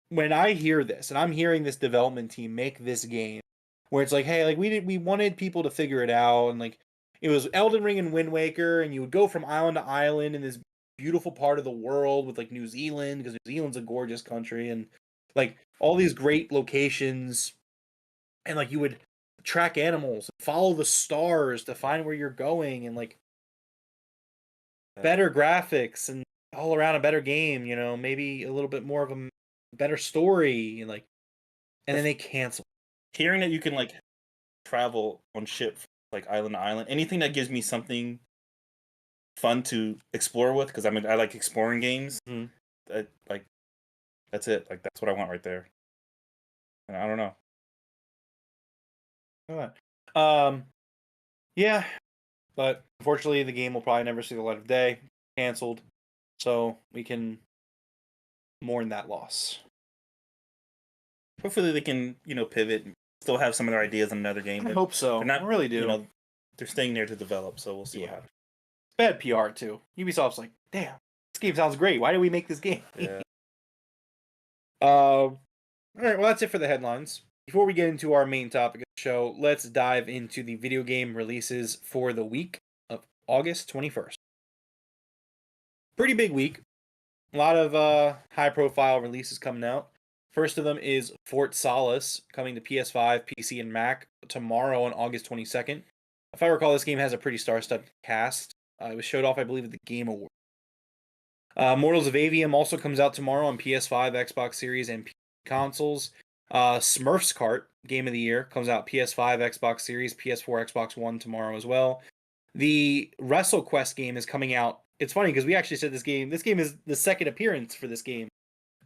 when I hear this, and I'm hearing this development team make this game, where it's like, hey, like we wanted people to figure it out, and like it was Elden Ring and Wind Waker, and you would go from island to island in this beautiful part of the world with like New Zealand, because New Zealand's a gorgeous country, and like all these great locations, and like you would track animals, follow the stars to find where you're going, and like better graphics and all around a better game, you know, maybe a little bit more of a better story, and like, and then they cancel. Hearing that you can like travel on ship like island to island, anything that gives me something fun to explore with, because I like exploring games. Mhm. Like that's it. Like that's what I want right there. And I don't know. Yeah, but unfortunately, the game will probably never see the light of day. Canceled, so we can mourn that loss. Hopefully they can pivot, and still have some of their ideas in another game. I but hope so. they're not, I really do. they're staying there to develop. So we'll see what Yeah. happens. Bad PR too. Ubisoft's like, damn, this game sounds great. Why did we make this game? Yeah. All right, well, that's it for the headlines. Before we get into our main topic of the show, let's dive into the video game releases for the week of August 21st. Pretty big week. A lot of high-profile releases coming out. First of them is Fort Solace, coming to PS5, PC, and Mac tomorrow on August 22nd. If I recall, this game has a pretty star-studded cast. It was showed off, I believe, at the Game Awards. Mortals of Avium also comes out tomorrow on PS5, Xbox Series, and PC consoles. Smurfs Kart, Game of the Year, comes out PS5, Xbox Series, PS4, Xbox One tomorrow as well. The WrestleQuest game is coming out. It's funny because we actually said this game is the second appearance for this game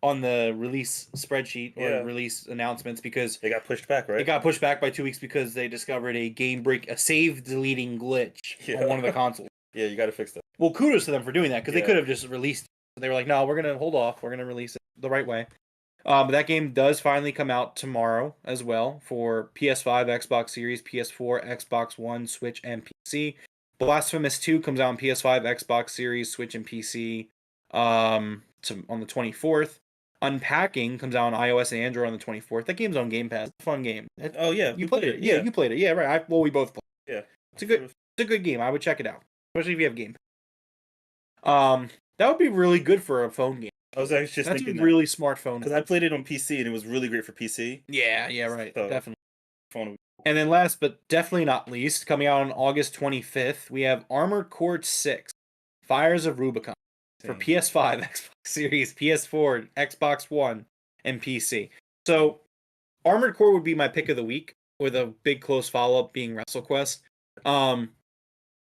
on the release spreadsheet or release announcements, because They got pushed back, right? it got pushed back by 2 weeks because they discovered a save deleting glitch on one of the consoles. Yeah, you got to fix that. Well, kudos to them for doing that, because they Yeah. could have just released it. They were like, no, we're going to hold off. We're going to release it the right way. But that game does finally come out tomorrow as well for PS5, Xbox Series, PS4, Xbox One, Switch, and PC. Blasphemous 2 comes out on PS5, Xbox Series, Switch, and PC on the 24th. Unpacking comes out on iOS and Android on the 24th. That game's on Game Pass. It's a fun game. Oh yeah, You played it. Yeah, you played it. Yeah, right. We both played. Yeah. It's a good game. I would check it out, especially if you have Game Pass. That would be really good for a phone game. I was actually just That's thinking a really smart phone. because I played it on PC and it was really great for PC. Yeah, right. So- Definitely. Phone. And then last but definitely not least, coming out on August 25th, we have Armored Core 6, Fires of Rubicon for Dang. PS5, Xbox Series, PS4, Xbox One, and PC. So Armored Core would be my pick of the week, with a big close follow-up being WrestleQuest.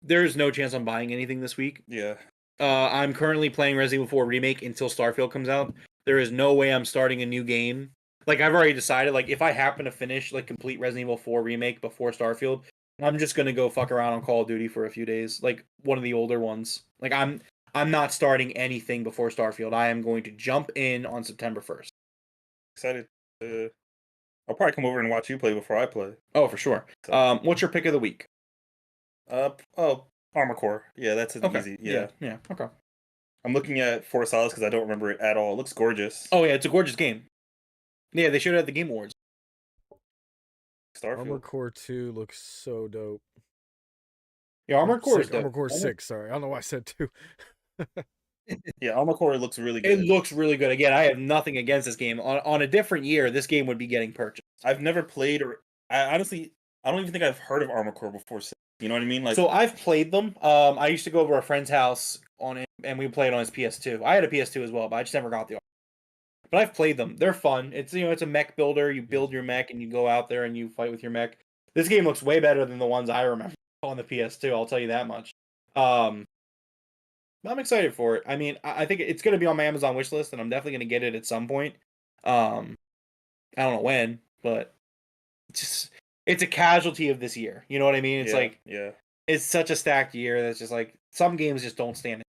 There's no chance I'm buying anything this week. Yeah. I'm currently playing Resident Evil 4 Remake until Starfield comes out. There is no way I'm starting a new game. Like, I've already decided, like, if I happen to finish, like, complete Resident Evil 4 Remake before Starfield, I'm just gonna go fuck around on Call of Duty for a few days, like one of the older ones. Like I'm not starting anything before Starfield. I am going to jump in on September 1st. Excited. I'll probably come over and watch you play before I play. Oh, for sure. So. What's your pick of the week? Armor Core. Yeah, that's an Okay. easy. Yeah. Okay. I'm looking at Forest Solace because I don't remember it at all. It looks gorgeous. Oh yeah, it's a gorgeous game. Yeah, they showed it at the Game Awards. Starfield. Armor Core 2 looks so dope. Yeah, Armored Core is dope. Armor Core 6, sorry. I don't know why I said 2. Yeah, Armor Core looks really good. It looks really good. Again, I have nothing against this game. On a different year, this game would be getting purchased. I've never played, or I honestly, I don't even think I've heard of Armor Core before. You know what I mean? Like, So I've played them. I used to go over a friend's house on it, and we played on his PS2. I had a PS2 as well, but I just never got the. But I've played them. They're fun. It's it's a mech builder. You build your mech and you go out there and you fight with your mech. This game looks way better than the ones I remember on the PS2. I'll tell you that much. I'm excited for it. I mean, I think it's going to be on my Amazon wish list, and I'm definitely going to get it at some point. I don't know when, but it's a casualty of this year. You know what I mean? It's it's such a stacked year that's just like some games just don't stand it.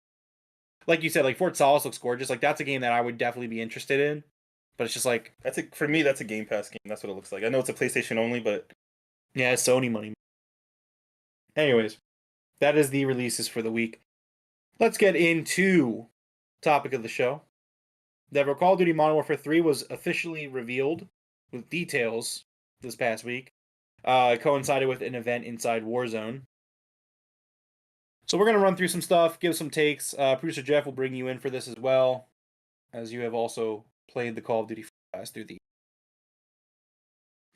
Like you said, like Fort Solace looks gorgeous. Like that's a game that I would definitely be interested in, but it's just like for me, that's a Game Pass game. That's what it looks like. I know it's a PlayStation only, but yeah, it's Sony money. Anyways, that is the releases for the week. Let's get into topic of the show. Devroro, Call of Duty Modern Warfare 3 was officially revealed with details this past week. It coincided with an event inside Warzone. So we're going to run through some stuff, give some takes. Producer Jeff will bring you in for this as well, as you have also played the Call of Duty franchise through the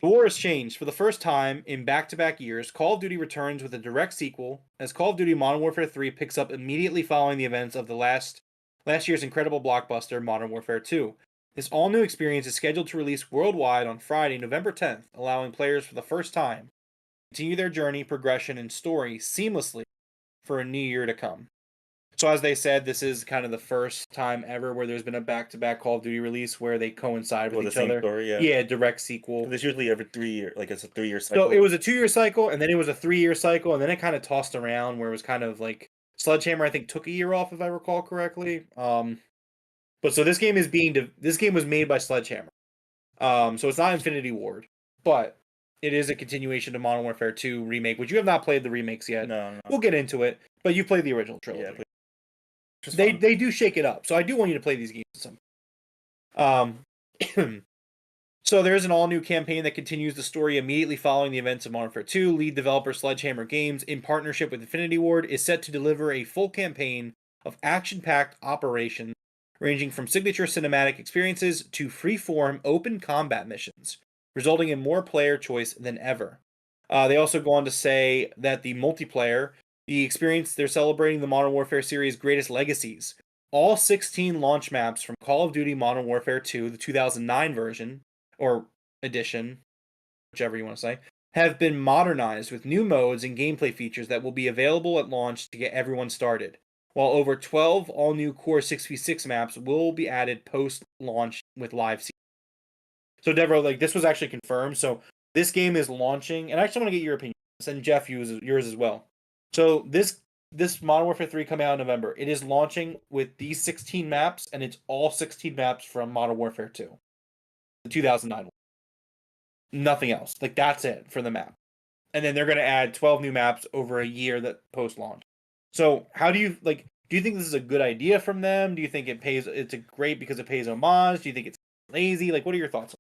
war has changed. For the first time in back-to-back years, Call of Duty returns with a direct sequel, as Call of Duty Modern Warfare 3 picks up immediately following the events of the last year's incredible blockbuster, Modern Warfare 2. This all-new experience is scheduled to release worldwide on Friday, November 10th, allowing players for the first time to continue their journey, progression, and story seamlessly for a new year to come. So as they said, this is kind of the first time ever where there's been a back-to-back Call of Duty release where they coincide with each other. Story, yeah, direct sequel. There's usually every 3 years, like it's a 3-year cycle. So it was a 2-year cycle, and then it was a 3-year cycle, and then it kind of tossed around where it was kind of like Sledgehammer, I think, took a year off if I recall correctly. But so this game was made by Sledgehammer. So it's not Infinity Ward, but it is a continuation of Modern Warfare 2 remake, which you have not played the remakes yet. No. We'll get into it, but you played the original trilogy. Yeah, they do shake it up, so I do want you to play these games at some. So there is an all-new campaign that continues the story immediately following the events of Modern Warfare 2. Lead developer Sledgehammer Games, in partnership with Infinity Ward, is set to deliver a full campaign of action-packed operations ranging from signature cinematic experiences to free-form open combat missions, resulting in more player choice than ever. They also go on to say that the multiplayer, the experience, they're celebrating the Modern Warfare series' greatest legacies. All 16 launch maps from Call of Duty Modern Warfare 2, the 2009 version, or edition, whichever you want to say, have been modernized with new modes and gameplay features that will be available at launch to get everyone started, while over 12 all-new Core 6v6 maps will be added post-launch with live season. So, Devroro, like, this was actually confirmed, so this game is launching, and I just want to get your opinion, and Jeff, yours as well. So, this Modern Warfare 3 coming out in November, it is launching with these 16 maps, and it's all 16 maps from Modern Warfare 2. The 2009 one. Nothing else. Like, that's it for the map. And then they're going to add 12 new maps over a year that post-launch. So, how do you think this is a good idea from them? Do you think it's great because it pays homage? Do you think it's lazy? Like, what are your thoughts?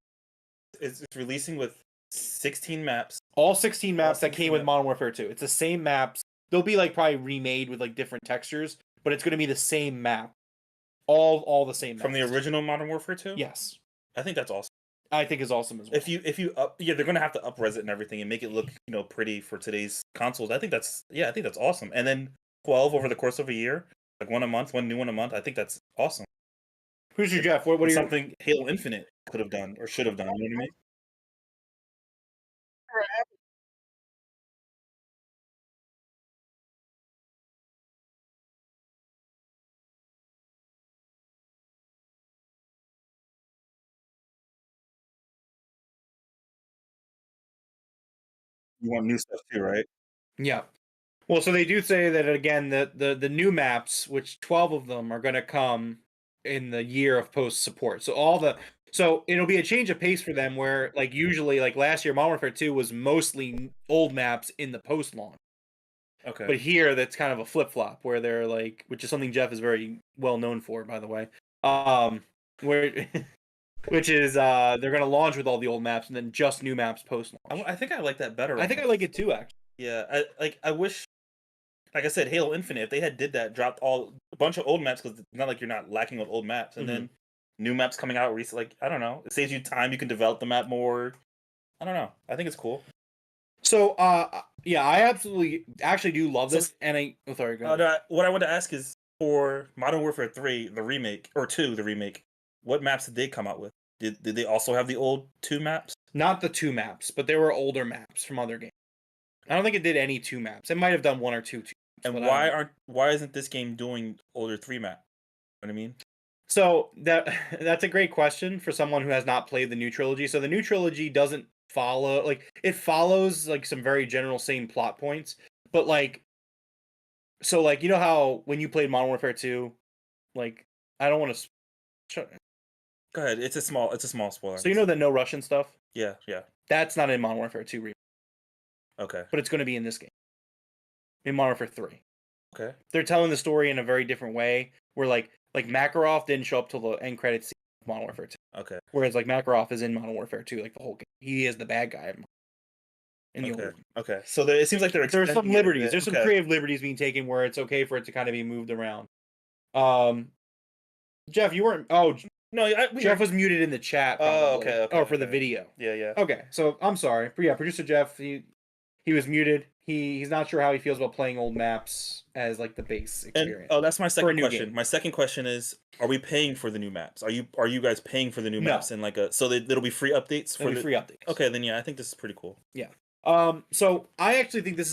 It's releasing with 16 maps. All 16 maps that came with Modern Warfare 2. It's the same maps. They'll be like probably remade with like different textures, but it's going to be the same map. All the same maps. From the original Modern Warfare 2? Yes. I think that's awesome. I think is awesome as well. If you they're gonna have to up-res it and everything and make it look pretty for today's consoles. I think that's awesome. And then 12 over the course of a year, like one new one a month. I think that's awesome. Who's your Jeff? What are you something Halo Infinite could have done or should have done? You know what I mean? You want new stuff too, right? Yeah. Well, so they do say that again, the new maps, which 12 of them are going to come in the year of post support. So it'll be a change of pace for them where like usually like last year Modern Warfare 2 was mostly old maps in the post launch. Okay. But here that's kind of a flip-flop where they're like, which is something Jeff is very well known for, by the way. Where which is they're going to launch with all the old maps and then just new maps post launch. I think I like that better. I think I like it too, actually. Yeah, I wish, like I said, Halo Infinite, if they had did that, dropped a bunch of old maps, because it's not like you're not lacking with old maps, and then new maps coming out recently. Like, I don't know, it saves you time. You can develop the map more. I don't know. I think it's cool. So, yeah, I absolutely actually do love this, and sorry, go ahead. What I want to ask is, for Modern Warfare 3, the remake, or 2, the remake, what maps did they come out with? Did they also have the old 2 maps? Not the 2 maps, but there were older maps from other games. I don't think it did any 2 maps. It might have done 1 or 2 maps. And why isn't this game doing older 3 map? You know what I mean? So that's a great question for someone who has not played the new trilogy. So the new trilogy doesn't follow, like, it follows like some very general same plot points, but like, so like, you know how when you played Modern Warfare 2, like, I don't want to Go ahead. It's a small spoiler. So you know the no Russian stuff? Yeah. That's not in Modern Warfare 2 remake. Okay. But it's going to be in this game. In Modern Warfare 3. Okay. They're telling the story in a very different way. Where like Makarov didn't show up till the end credits scene of Modern Warfare 2. Okay. Whereas like Makarov is in Modern Warfare 2, like the whole game. He is the bad guy in the old game. Okay. So it seems like there's some liberties. There's some creative liberties being taken where it's okay for it to kind of be moved around. Jeff, you weren't. Oh no, Jeff was muted in the chat. Probably. Oh, okay. Oh, for the video. Yeah. Okay, so I'm sorry, but yeah, producer Jeff, he was muted. He's not sure how he feels about playing old maps as like the base experience. And, that's my second question. Game. My second question is: are we paying for the new maps? Are you guys paying for the new maps? And like it'll be free updates for free updates. Okay, then yeah, I think this is pretty cool. Yeah. So I actually think this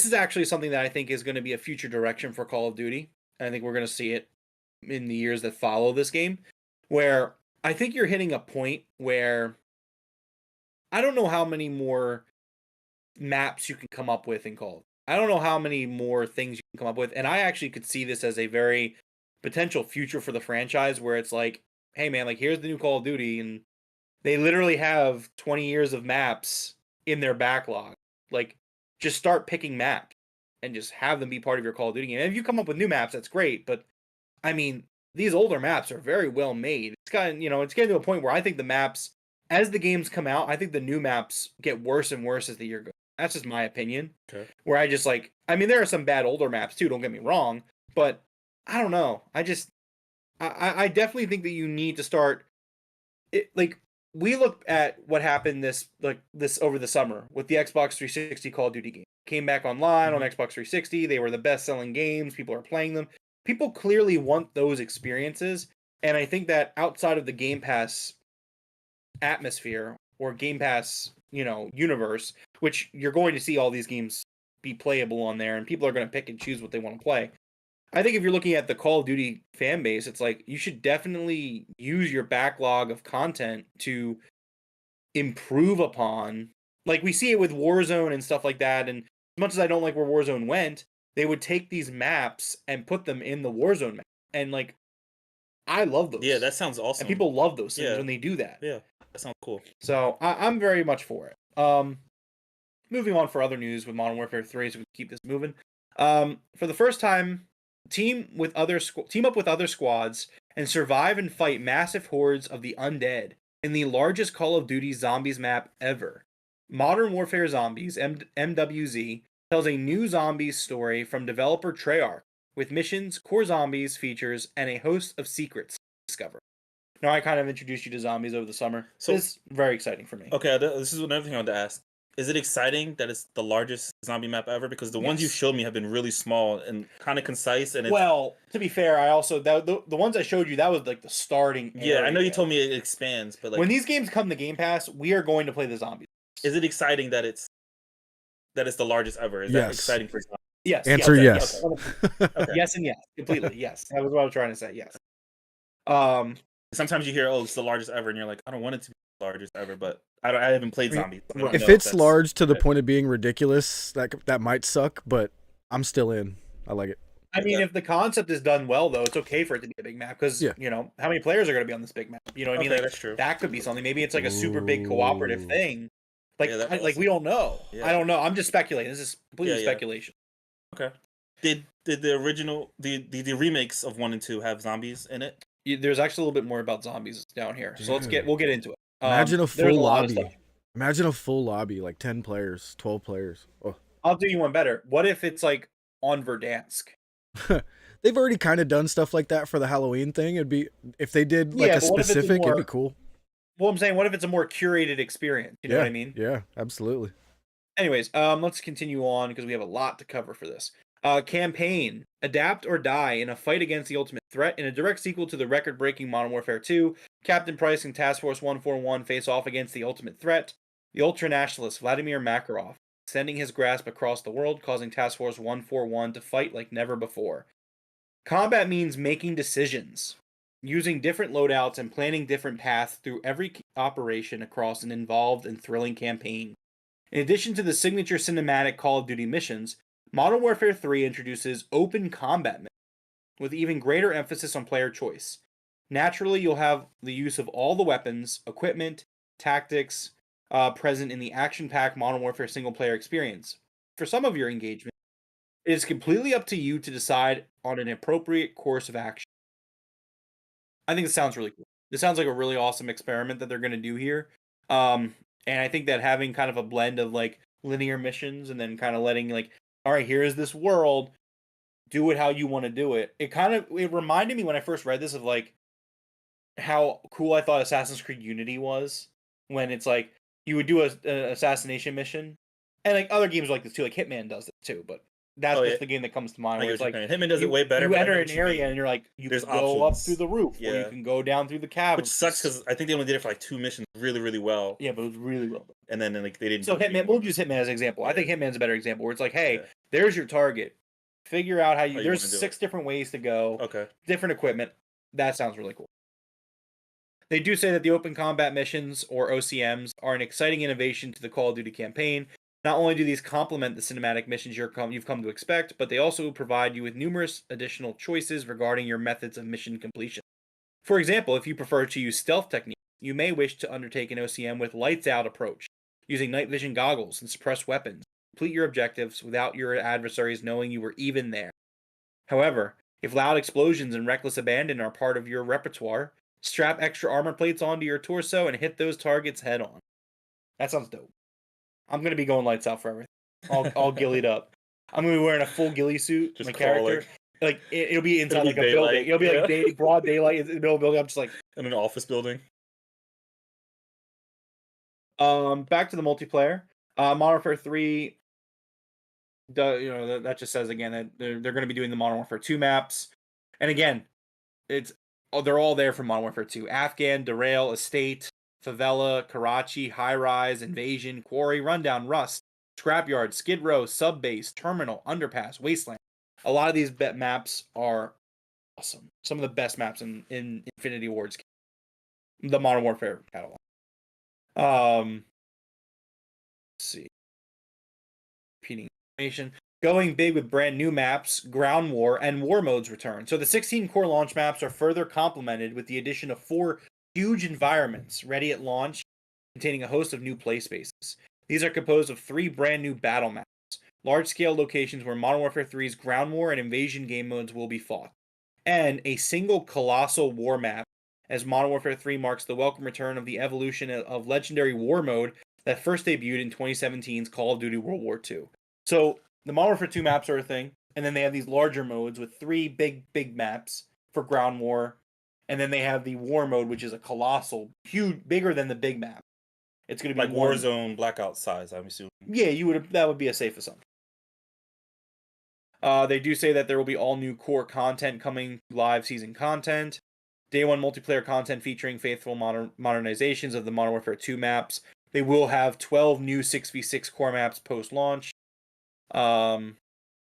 is actually something that I think is going to be a future direction for Call of Duty. I think we're going to see it in the years that follow this game, where I think you're hitting a point where I don't know how many more maps you can come up with in Call. I don't know how many more things you can come up with, and I actually could see this as a very potential future for the franchise, where it's like, hey man, like here's the new Call of Duty, and they literally have 20 years of maps in their backlog. Like, just start picking maps and just have them be part of your Call of Duty game. And if you come up with new maps, that's great, but I mean, these older maps are very well made. It's getting to a point where I think the maps, as the games come out, I think the new maps get worse and worse as the year goes. That's just my opinion. Okay. Where I just like, I mean, there are some bad older maps too, don't get me wrong, but I don't know. I definitely think that you need to start it. Like, we look at what happened this over the summer with the Xbox 360 Call of Duty game. Came back online on Xbox 360. They were the best selling games. People are playing them. People clearly want those experiences. And I think that outside of the Game Pass atmosphere or Game Pass, universe, which you're going to see all these games be playable on there and people are going to pick and choose what they want to play. I think if you're looking at the Call of Duty fan base, it's like you should definitely use your backlog of content to improve upon. Like we see it with Warzone and stuff like that. And as much as I don't like where Warzone went, they would take these maps and put them in the Warzone map. And like, I love those. Yeah, that sounds awesome. And people love those things when they do that. Yeah, that sounds cool. So I'm very much for it. Moving on for other news with Modern Warfare 3, so we can keep this moving. For the first time, team up with other squads and survive and fight massive hordes of the undead in the largest Call of Duty Zombies map ever. Modern Warfare Zombies, MWZ, tells a new zombies story from developer Treyarch, with missions, core zombies features, and a host of secrets to discover. Now, I kind of introduced you to zombies over the summer, so it's very exciting for me. Okay, this is another thing I wanted to ask. Is it exciting that it's the largest zombie map ever? Because the ones you showed me have been really small and kind of concise. And well, to be fair, I also the ones I showed you, that was like the starting. Yeah, I know you told me it expands, but like when these games come to Game Pass, we are going to play the zombies. Is it exciting that it's the largest ever? Is that exciting for zombies? Yes. Answer yes. Okay. Yes and yes, completely. Yes, that was what I was trying to say. Yes. Sometimes you hear, "Oh, it's the largest ever," and you're like, "I don't want it to be the largest ever," but I haven't played zombies. I don't If know it's that's large to the good. point of being ridiculous, that might suck, but I'm still in. I like it. I mean, if the concept is done well, though, it's okay for it to be a big map because Yeah. how many players are going to be on this big map? You know what I mean? Okay, Like, that's true. that could be something. Maybe it's like a super big cooperative Ooh. thing. Like, Yeah, that like we don't know. Yeah. I don't know. I'm just speculating. This is completely Yeah. speculation. Okay. Did the original the remakes of 1 and 2 have zombies in it? There's actually a little bit more about zombies down here, so Dude. we'll get into it. Imagine a There's full lot of stuff. lobby. Imagine a full lobby, like 10 players, 12 players. Oh. I'll do you one better. What if it's like on Verdansk? They've already kind of done stuff like that for the Halloween thing. It'd be if they did like a but what if it's specific, more, it'd be cool. Well, I'm saying, what if it's a more curated experience? You know what I mean? Yeah, absolutely. Anyways, let's continue on because we have a lot to cover for this. Campaign: adapt or die in a fight against the ultimate threat. In a direct sequel to the record-breaking Modern Warfare 2, Captain Price and Task Force 141 face off against the ultimate threat, the ultranationalist Vladimir Makarov, extending his grasp across the world, causing Task Force 141 to fight like never before. Combat means making decisions, using different loadouts and planning different paths through every operation across an involved and thrilling campaign. In addition to the signature cinematic Call of Duty missions, Modern Warfare 3 introduces open combat missions, with even greater emphasis on player choice. Naturally, you'll have the use of all the weapons, equipment, tactics present in the action-packed Modern Warfare single-player experience. For some of your engagement, it is completely up to you to decide on an appropriate course of action. I think this sounds really cool. This sounds like a really awesome experiment that they're going to do here. And I think that having kind of a blend of like linear missions and then kind of letting like, all right, here is this world, do it how you want to do it. It reminded me when I first read this of like how cool I thought Assassin's Creed Unity was, when it's like you would do an assassination mission, and like other games like this too, like Hitman does it too, but that's just the game that comes to mind. Where it's like Hitman does it way better. You enter an area and you're like, you can go up through the roof, or you can go down through the caverns. Which sucks because I think they only did it for like 2 missions really, really well. Yeah, but it was really well done. And then like they didn't. So Hitman, we'll use Hitman as an example. I think Hitman's a better example where it's like, hey, there's your target. Figure out how you. There's 6 different ways to go. Okay. Different equipment. That sounds really cool. They do say that the open combat missions, or OCMs, are an exciting innovation to the Call of Duty campaign. Not only do these complement the cinematic missions you've come to expect, but they also provide you with numerous additional choices regarding your methods of mission completion. For example, if you prefer to use stealth techniques, you may wish to undertake an OCM with lights out approach, using night vision goggles and suppressed weapons. Complete your objectives without your adversaries knowing you were even there. However, if loud explosions and reckless abandon are part of your repertoire, strap extra armor plates onto your torso and hit those targets head on. That sounds dope. I'm gonna be going lights out for everything. All gillied up. I'm gonna be wearing a full ghillie suit. Just my character, like it'll be inside like a building. It'll be like broad daylight in the middle of the building. I'm just like in an office building. Back to the multiplayer. Modern Warfare 3. That just says again that they're going to be doing the Modern Warfare 2 maps, and again, they're all there for Modern Warfare 2. Afghan, Derail, Estate, Favela, Karachi, High Rise, Invasion, Quarry, Rundown, Rust, Scrapyard, Skid Row, Subbase, Terminal, Underpass, Wasteland. A lot of these maps are awesome. Some of the best maps in Infinity Ward's the Modern Warfare catalog. Let's see. Repeating information. Going big with brand new maps, Ground War, and War modes return. So the 16 core launch maps are further complemented with the addition of 4 huge environments ready at launch, containing a host of new play spaces. These are composed of 3 brand new battle maps, large-scale locations where Modern Warfare 3's Ground War and Invasion game modes will be fought, and a single colossal war map, as Modern Warfare 3 marks the welcome return of the evolution of legendary war mode that first debuted in 2017's Call of Duty World War II. So the Modern Warfare 2 maps are a thing, and then they have these larger modes with 3 big maps for Ground War, and then they have the War mode, which is a colossal, huge, bigger than the big map. It's going to be like Warzone Blackout size, I'm assuming. Yeah, that would be a safe assumption. They do say that there will be all new core content coming, live season content, day 1 multiplayer content featuring faithful modernizations of the Modern Warfare 2 maps. They will have 12 new 6v6 core maps post-launch.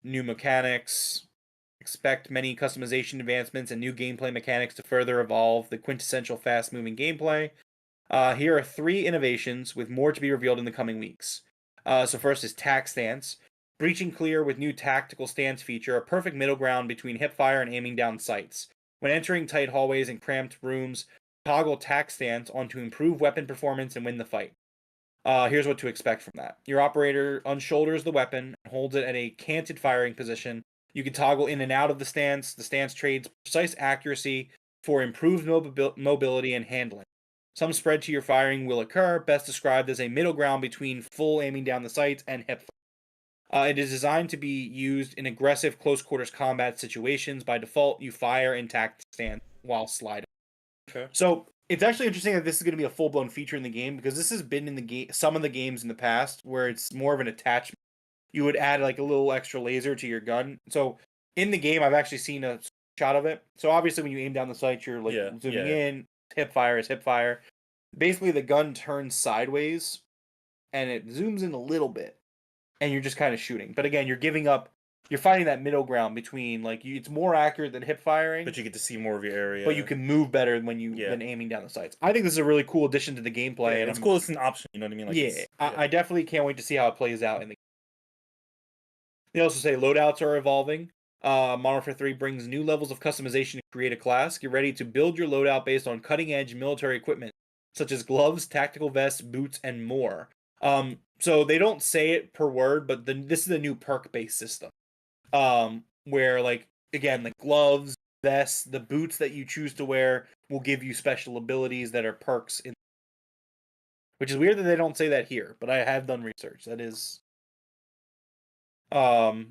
New mechanics, Expect many customization advancements and new gameplay mechanics to further evolve the quintessential fast-moving gameplay. Here are 3 innovations with more to be revealed in the coming weeks. So first is tack stance. Breaching clear with new tactical stance feature, a perfect middle ground between hipfire and aiming down sights. When entering tight hallways and cramped rooms, toggle tack stance on to improve weapon performance and win the fight. Here's what to expect from that. Your operator unshoulders the weapon and holds it at a canted firing position. You can toggle in and out of the stance. The stance trades precise accuracy for improved mobility and handling. Some spread to your firing will occur, best described as a middle ground between full aiming down the sights and hip. It is designed to be used in aggressive close quarters combat situations. By default, you fire in tact stance while sliding. Okay. So it's actually interesting that this is going to be a full-blown feature in the game, because this has been in the game, some of the games in the past where it's more of an attachment. You would add like a little extra laser to your gun. So in the game, I've actually seen a shot of it. So obviously, when you aim down the sight, you're like zooming in. Hip fire is hip fire. Basically, the gun turns sideways, and it zooms in a little bit, and you're just kind of shooting. But again, you're finding that middle ground between it's more accurate than hip firing, But you get to see more of your area. but you can move better than aiming down the sights. I think this is a really cool addition to the gameplay, and it's cool. It's an option. You know what I mean? I definitely can't wait to see how it plays out in the. They also say loadouts are evolving. Modern Warfare 3 brings new levels of customization to create a class. Get ready to build your loadout based on cutting-edge military equipment, such as gloves, tactical vests, boots, and more. So they don't say it per word, but this is a new perk-based system. Where again, gloves, vests, the boots that you choose to wear will give you special abilities that are perks which is weird that they don't say that here, but I have done research. That is the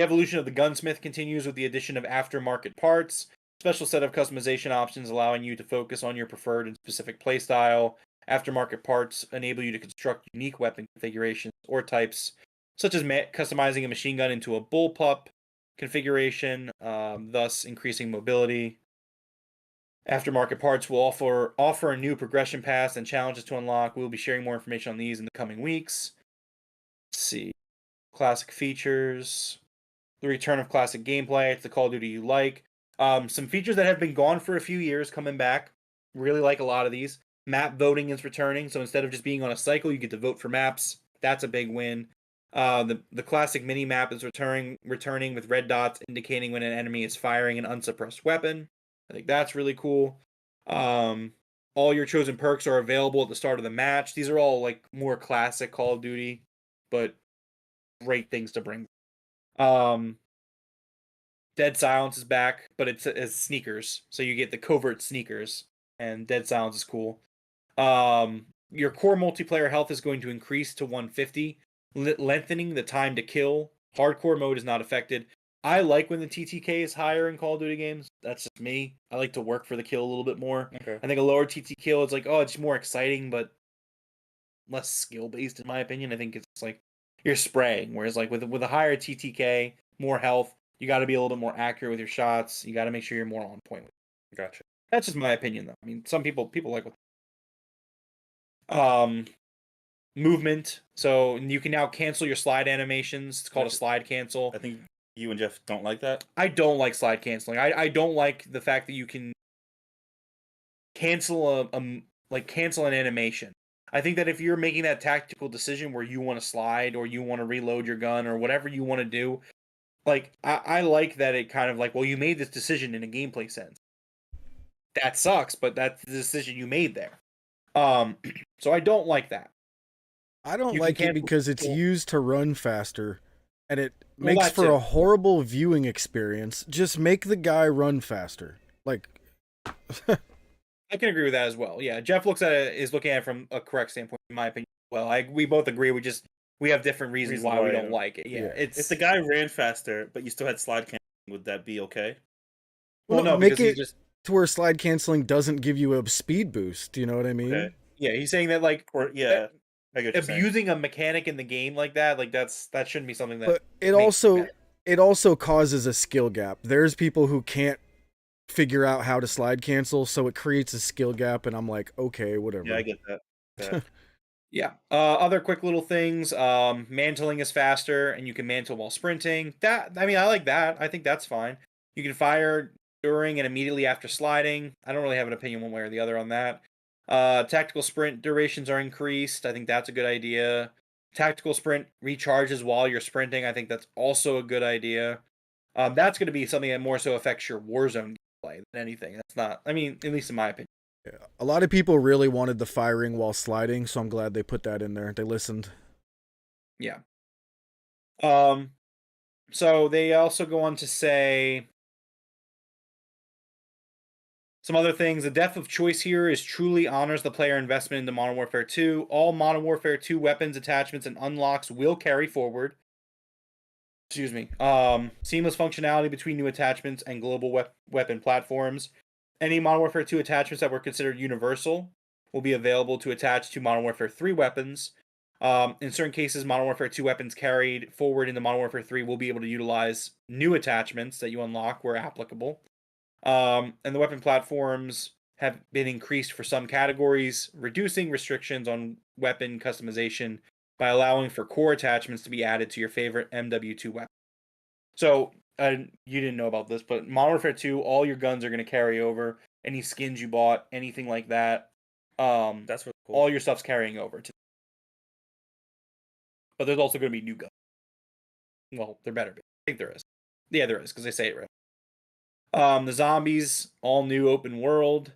evolution of the gunsmith continues with the addition of aftermarket parts, special set of customization options allowing you to focus on your preferred and specific playstyle. Aftermarket parts enable you to construct unique weapon configurations or types, such as customizing a machine gun into a bullpup configuration, thus increasing mobility. Aftermarket parts will offer a new progression path and challenges to unlock. We'll be sharing more information on these in the coming weeks. Let's see. Classic features. The return of classic gameplay. It's the Call of Duty you like. Some features that have been gone for a few years coming back. Really like a lot of these. Map voting is returning, so instead of just being on a cycle, you get to vote for maps. That's a big win. The classic mini map is returning with red dots indicating when an enemy is firing an unsuppressed weapon. I think that's really cool. All your chosen perks are available at the start of the match. These are all more classic Call of Duty, but great things to bring. Dead Silence is back, but it's as sneakers, so you get the covert sneakers, and Dead Silence is cool. Your core multiplayer health is going to increase to 150, lengthening the time to kill. Hardcore mode is not affected. I like when the TTK is higher in Call of Duty games. That's just me. I like to work for the kill a little bit more. Okay. I think a lower TT kill, it's it's more exciting, but less skill based in my opinion. I think it's you're spraying, whereas with a higher TTK, more health, you got to be a little bit more accurate with your shots. You got to make sure you're more on point. Gotcha. That's just my opinion, though. I mean, some people like movement. So you can now cancel your slide animations. It's called a slide cancel. I think you and Jeff don't like that. I don't like slide canceling. I don't like the fact that you can cancel cancel an animation. I think that if you're making that tactical decision where you want to slide or you want to reload your gun or whatever you want to do, I like that it kind of you made this decision in a gameplay sense. That sucks, but that's the decision you made there. So I don't like that. I don't like it because it's used to run faster, and it makes for too. a horrible viewing experience. Just make the guy run faster. I can agree with that as well. Yeah, Jeff is looking at it from a correct standpoint, in my opinion. Well, we both agree. We have different reasons why we don't like it. Yeah, if the guy ran faster, but you still had slide canceling, would that be okay? Well, no, make it to where slide canceling doesn't give you a speed boost. Do you know what I mean? Okay. Yeah, he's saying that abusing a mechanic in the game like that, that shouldn't be something that. But it also causes a skill gap. There's people who can't figure out how to slide cancel, so it creates a skill gap, and I'm like, okay, whatever. Yeah, I get that. Yeah. Other quick little things. Mantling is faster, and you can mantle while sprinting. I like that. I think that's fine. You can fire during and immediately after sliding. I don't really have an opinion one way or the other on that. Tactical sprint durations are increased. I think that's a good idea. Tactical sprint recharges while you're sprinting. I think that's also a good idea. That's going to be something that more so affects your Warzone gameplay than anything. That's not. I mean, at least in my opinion. Yeah. A lot of people really wanted the firing while sliding, so I'm glad they put that in there. They listened. Yeah. So they also go on to say some other things. The depth of choice here is truly honors the player investment into Modern Warfare 2. All Modern Warfare 2 weapons, attachments, and unlocks will carry forward. Excuse me. Seamless functionality between new attachments and global weapon platforms. Any Modern Warfare 2 attachments that were considered universal will be available to attach to Modern Warfare 3 weapons. In certain cases, Modern Warfare 2 weapons carried forward into Modern Warfare 3 will be able to utilize new attachments that you unlock where applicable. And the weapon platforms have been increased for some categories, reducing restrictions on weapon customization by allowing for core attachments to be added to your favorite MW2 weapon. So, you didn't know about this, but Modern Warfare 2, all your guns are going to carry over. Any skins you bought, anything like that. That's really cool. All your stuff's carrying over. But there's also going to be new guns. Well, there better be. I think there is. Yeah, there is, because they say it right. The zombies, all new open world.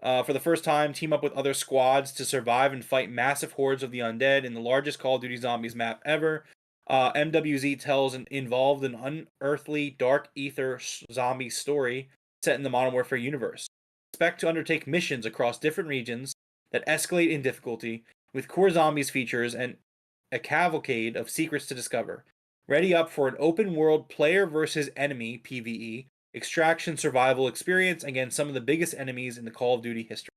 For the first time, team up with other squads to survive and fight massive hordes of the undead in the largest Call of Duty Zombies map ever. MWZ tells an involved an unearthly dark ether zombie story set in the Modern Warfare universe. Expect to undertake missions across different regions that escalate in difficulty, with core zombies features and a cavalcade of secrets to discover. Ready up for an open world player versus enemy PvE extraction survival experience against some of the biggest enemies in the Call of Duty history.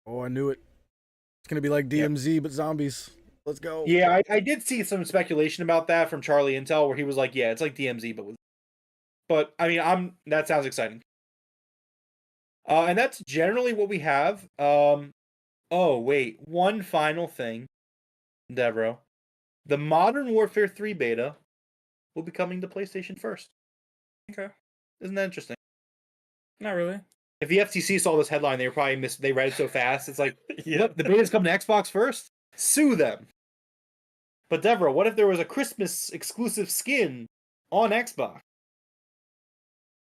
Oh, I knew it. It's gonna be like DMZ, but zombies. Let's go. Yeah, I did see some speculation about that from Charlie Intel, where he was like, "Yeah, it's like DMZ, but with." But I mean, that sounds exciting. And that's generally what we have. Oh wait, one final thing, Devroro. The Modern Warfare 3 beta will be coming to PlayStation first. Okay. Isn't that interesting? Not really. If the FTC saw this headline, they were probably they read it so fast. It's like, Yeah. what? The beta's coming to Xbox first? Sue them. But Deborah, what if there was a Christmas exclusive skin on Xbox?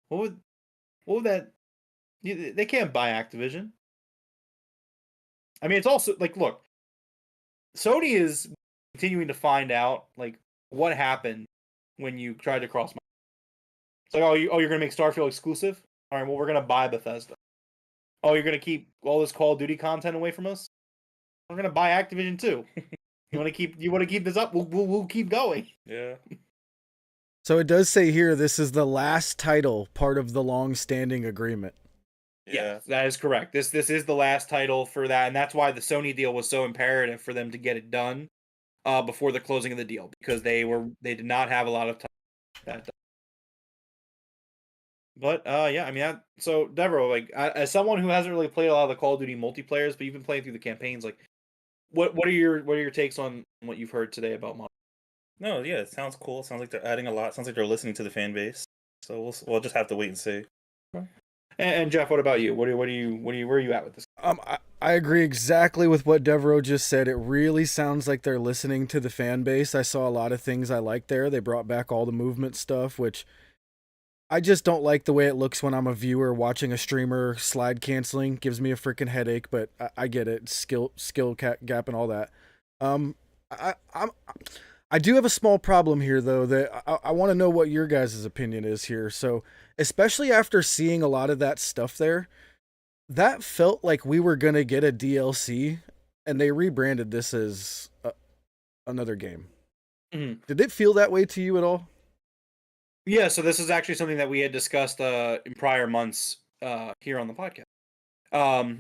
What would that? They can't buy Activision. I mean, it's also like, look, Sony is continuing to find out like what happened when you tried to cross. It's like, you're gonna make Starfield exclusive. All right, well, we're gonna buy Bethesda. Oh, you're gonna keep all this Call of Duty content away from us? We're gonna buy Activision too. You want to keep this up? We'll keep going. Yeah. So it does say here this is the last title part of the long-standing agreement. Yeah, that is correct. This is the last title for that, and that's why the Sony deal was so imperative for them to get it done before the closing of the deal, because they did not have a lot of time that done. But yeah, I mean, so Deborah, like as someone who hasn't really played a lot of the Call of Duty multiplayers, but you've been playing through the campaigns, like what are your takes on what you've heard today about Modern? No, yeah, it sounds cool. It sounds like they're adding a lot. It sounds like they're listening to the fan base. So we'll just have to wait and see. And Jeff, what about you? Where are you at with this? I agree exactly with what Devroro just said. It really sounds like they're listening to the fan base. I saw a lot of things I liked there. They brought back all the movement stuff, which I just don't like the way it looks when I'm a viewer watching a streamer slide canceling. Gives me a freaking headache, but I get it. Skill gap and all that. I do have a small problem here, though, that I want to know what your guys' opinion is here. So, especially after seeing a lot of that stuff there, that felt like we were going to get a DLC, and they rebranded this as another game. Mm-hmm. Did it feel that way to you at all? Yeah, so this is actually something that we had discussed in prior months here on the podcast.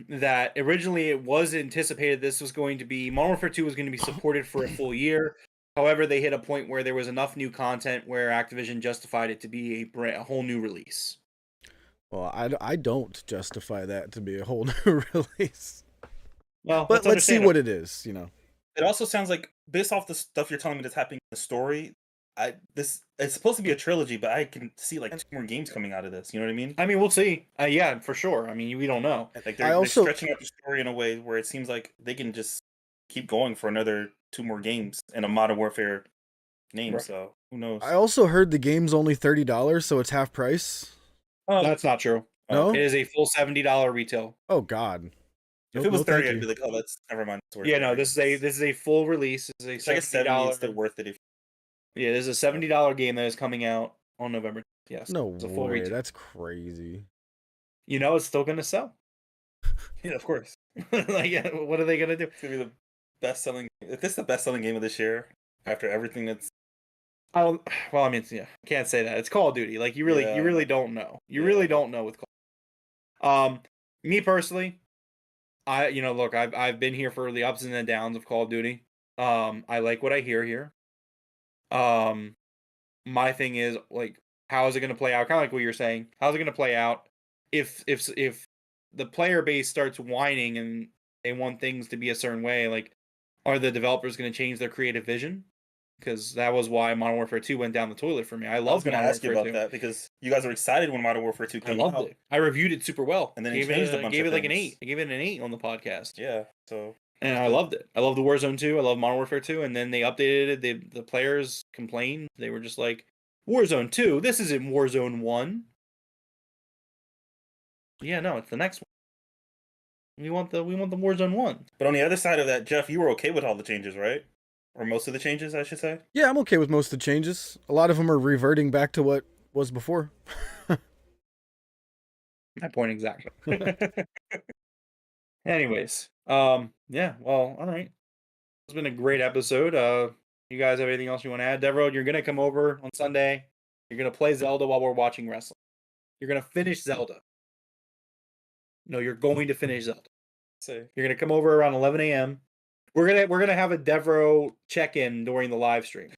That originally it was anticipated this was going to be Modern Warfare 2 was going to be supported for a full year. However, they hit a point where there was enough new content where Activision justified it to be a whole new release. Well, I don't justify that to be a whole new release. Well, but let's see what it is, you know. It also sounds like, based off the stuff you're telling me that's happening in the story, it's supposed to be a trilogy, but I can see like 2 more games coming out of this. You know what I mean? I mean, we'll see. Yeah, for sure. I mean, we don't know. Like I they're also- stretching out the story in a way where it seems like they can just keep going for another 2 more games in a Modern Warfare name. Right. So who knows? I also heard the game's only $30, so it's half price. That's not true. No? It is a full $70 retail. Oh God. If it was No, thank 30, I'd you. be like, oh, that's never mind. It's worth Yeah, it. no, this is a full release. This is a It's like a 70. $70. It's still worth it. Yeah, this is a $70 game that is coming out on November. Yes, No it's a full way. retail. That's crazy. You know, it's still gonna sell. Yeah, of course. Like, yeah, what are they gonna do? It's gonna be the best selling. If this is the best selling game of this year, after everything that's Well, I mean, yeah, can't say that. It's Call of Duty. Like, you really don't know. You really don't know with Call. Me personally, look, I've been here for the ups and the downs of Call of Duty. I like what I hear here. My thing is, like, how is it going to play out? Kind of like what you're saying. How's it going to play out if the player base starts whining and they want things to be a certain way? Like, are the developers going to change their creative vision? Because that was why Modern Warfare 2 went down the toilet for me. I I was love going to Modern ask you Warfare about 2. that because you guys were excited when Modern Warfare 2 I came loved out. it. I reviewed it super well. And then gave it changed it, a bunch gave of it like an things. 8. I gave it an 8 on the podcast. Yeah, so And I loved it. I loved the Warzone 2. I love Modern Warfare 2. And then they updated it. The players complained. They were just like, Warzone 2? This isn't Warzone 1. Yeah, no, it's the next one. We want the Warzone 1. But on the other side of that, Jeff, you were okay with all the changes, right? Or most of the changes, I should say. Yeah, I'm okay with most of the changes. A lot of them are reverting back to what was before. My point exactly. Anyways, yeah, well, all right. It's been a great episode. You guys have anything else you want to add? Devroro, you're gonna come over on Sunday. You're gonna play Zelda while we're watching wrestling. You're gonna finish Zelda. No, you're going to finish Zelda. So You're gonna come over around 11 a.m. We're gonna have a Devroro check-in during the live stream.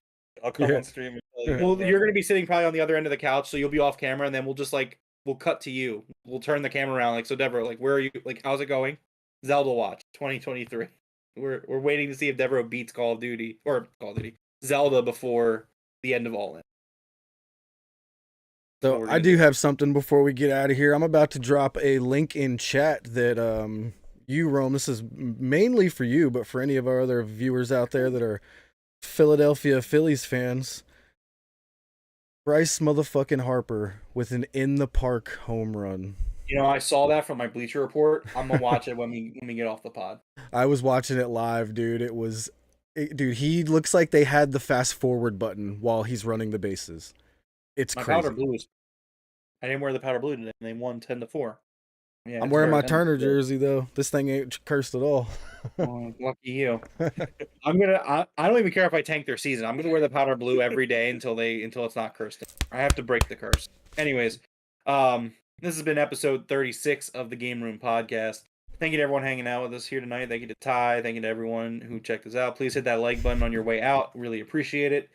I'll come Yeah. on stream and tell you. Well, guys, you're gonna be sitting probably on the other end of the couch, so you'll be off camera, and then we'll cut to you. We'll turn the camera around, like, so Devroro, like, where are you? Like, how's it going? Zelda Watch 2023. We're waiting to see if Devroro beats Call of Duty Zelda before the end of All In. So we're I gonna do have something before we get out of here. I'm about to drop a link in chat that you, Rome, this is mainly for you, but for any of our other viewers out there that are Philadelphia Phillies fans, Bryce motherfucking Harper with an in the park home run. You know, I saw that from my Bleacher Report. I'm gonna watch it when we get off the pod. I was watching it live, dude. Dude, he looks like they had the fast forward button while he's running the bases. It's My crazy. powder blue is. I didn't wear the powder blue today, and they won 10-4. Yeah, I'm it's wearing my very Turner good. jersey though. This thing ain't cursed at all. Oh, lucky you. I don't even care if I tank their season. I'm gonna wear the powder blue every day until it's not cursed. I have to break the curse. Anyways, this has been episode 36 of the Game Room Podcast. Thank you to everyone hanging out with us here tonight. Thank you to Ty. Thank you to everyone who checked us out. Please hit that like button on your way out. Really appreciate it.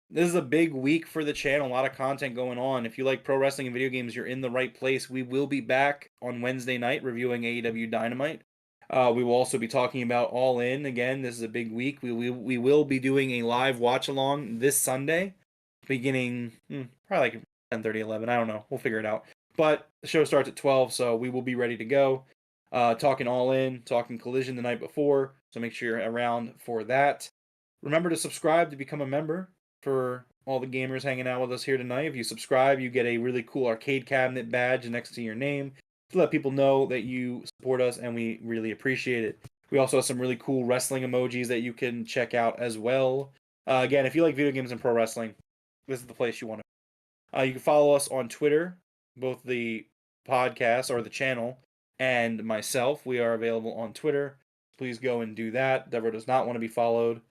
This is a big week for the channel. A lot of content going on. If you like pro wrestling and video games, you're in the right place. We will be back on Wednesday night reviewing AEW Dynamite. We will also be talking about All In again. This is a big week. We will be doing a live watch along this Sunday, beginning probably like 10:30, 11. I don't know. We'll figure it out. But the show starts at 12, so we will be ready to go. Talking All In, talking Collision the night before. So make sure you're around for that. Remember to subscribe to become a member. For all the gamers hanging out with us here tonight, if you subscribe, you get a really cool arcade cabinet badge next to your name to let people know that you support us, and we really appreciate it. We also have some really cool wrestling emojis that you can check out as well. Again, if you like video games and pro wrestling, this is the place you want to. You can follow us on Twitter, both the podcast or the channel, and myself. We are available on Twitter. Please go and do that. Deborah does not want to be followed.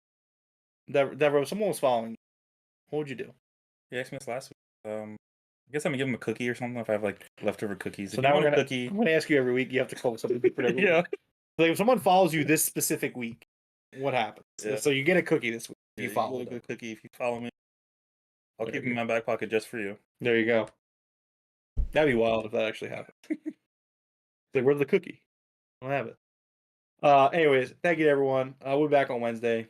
Deborah, someone was following you. What would you do? You asked me this last week. I guess I'm gonna give him a cookie or something if I have like leftover cookies. So If now you we're want a gonna. cookie. I'm gonna ask you every week. You have to call something different every Yeah. week. Like if someone follows you this specific week, what happens? Yeah. So you get a cookie this week. Yeah, You get follow a them. good cookie if you follow me. I'll There keep it you in my back pocket just for you. There you go. That'd be wild if that actually happened. Like, where's the cookie? I don't have it. Anyways, thank you to everyone. We'll be back on Wednesday.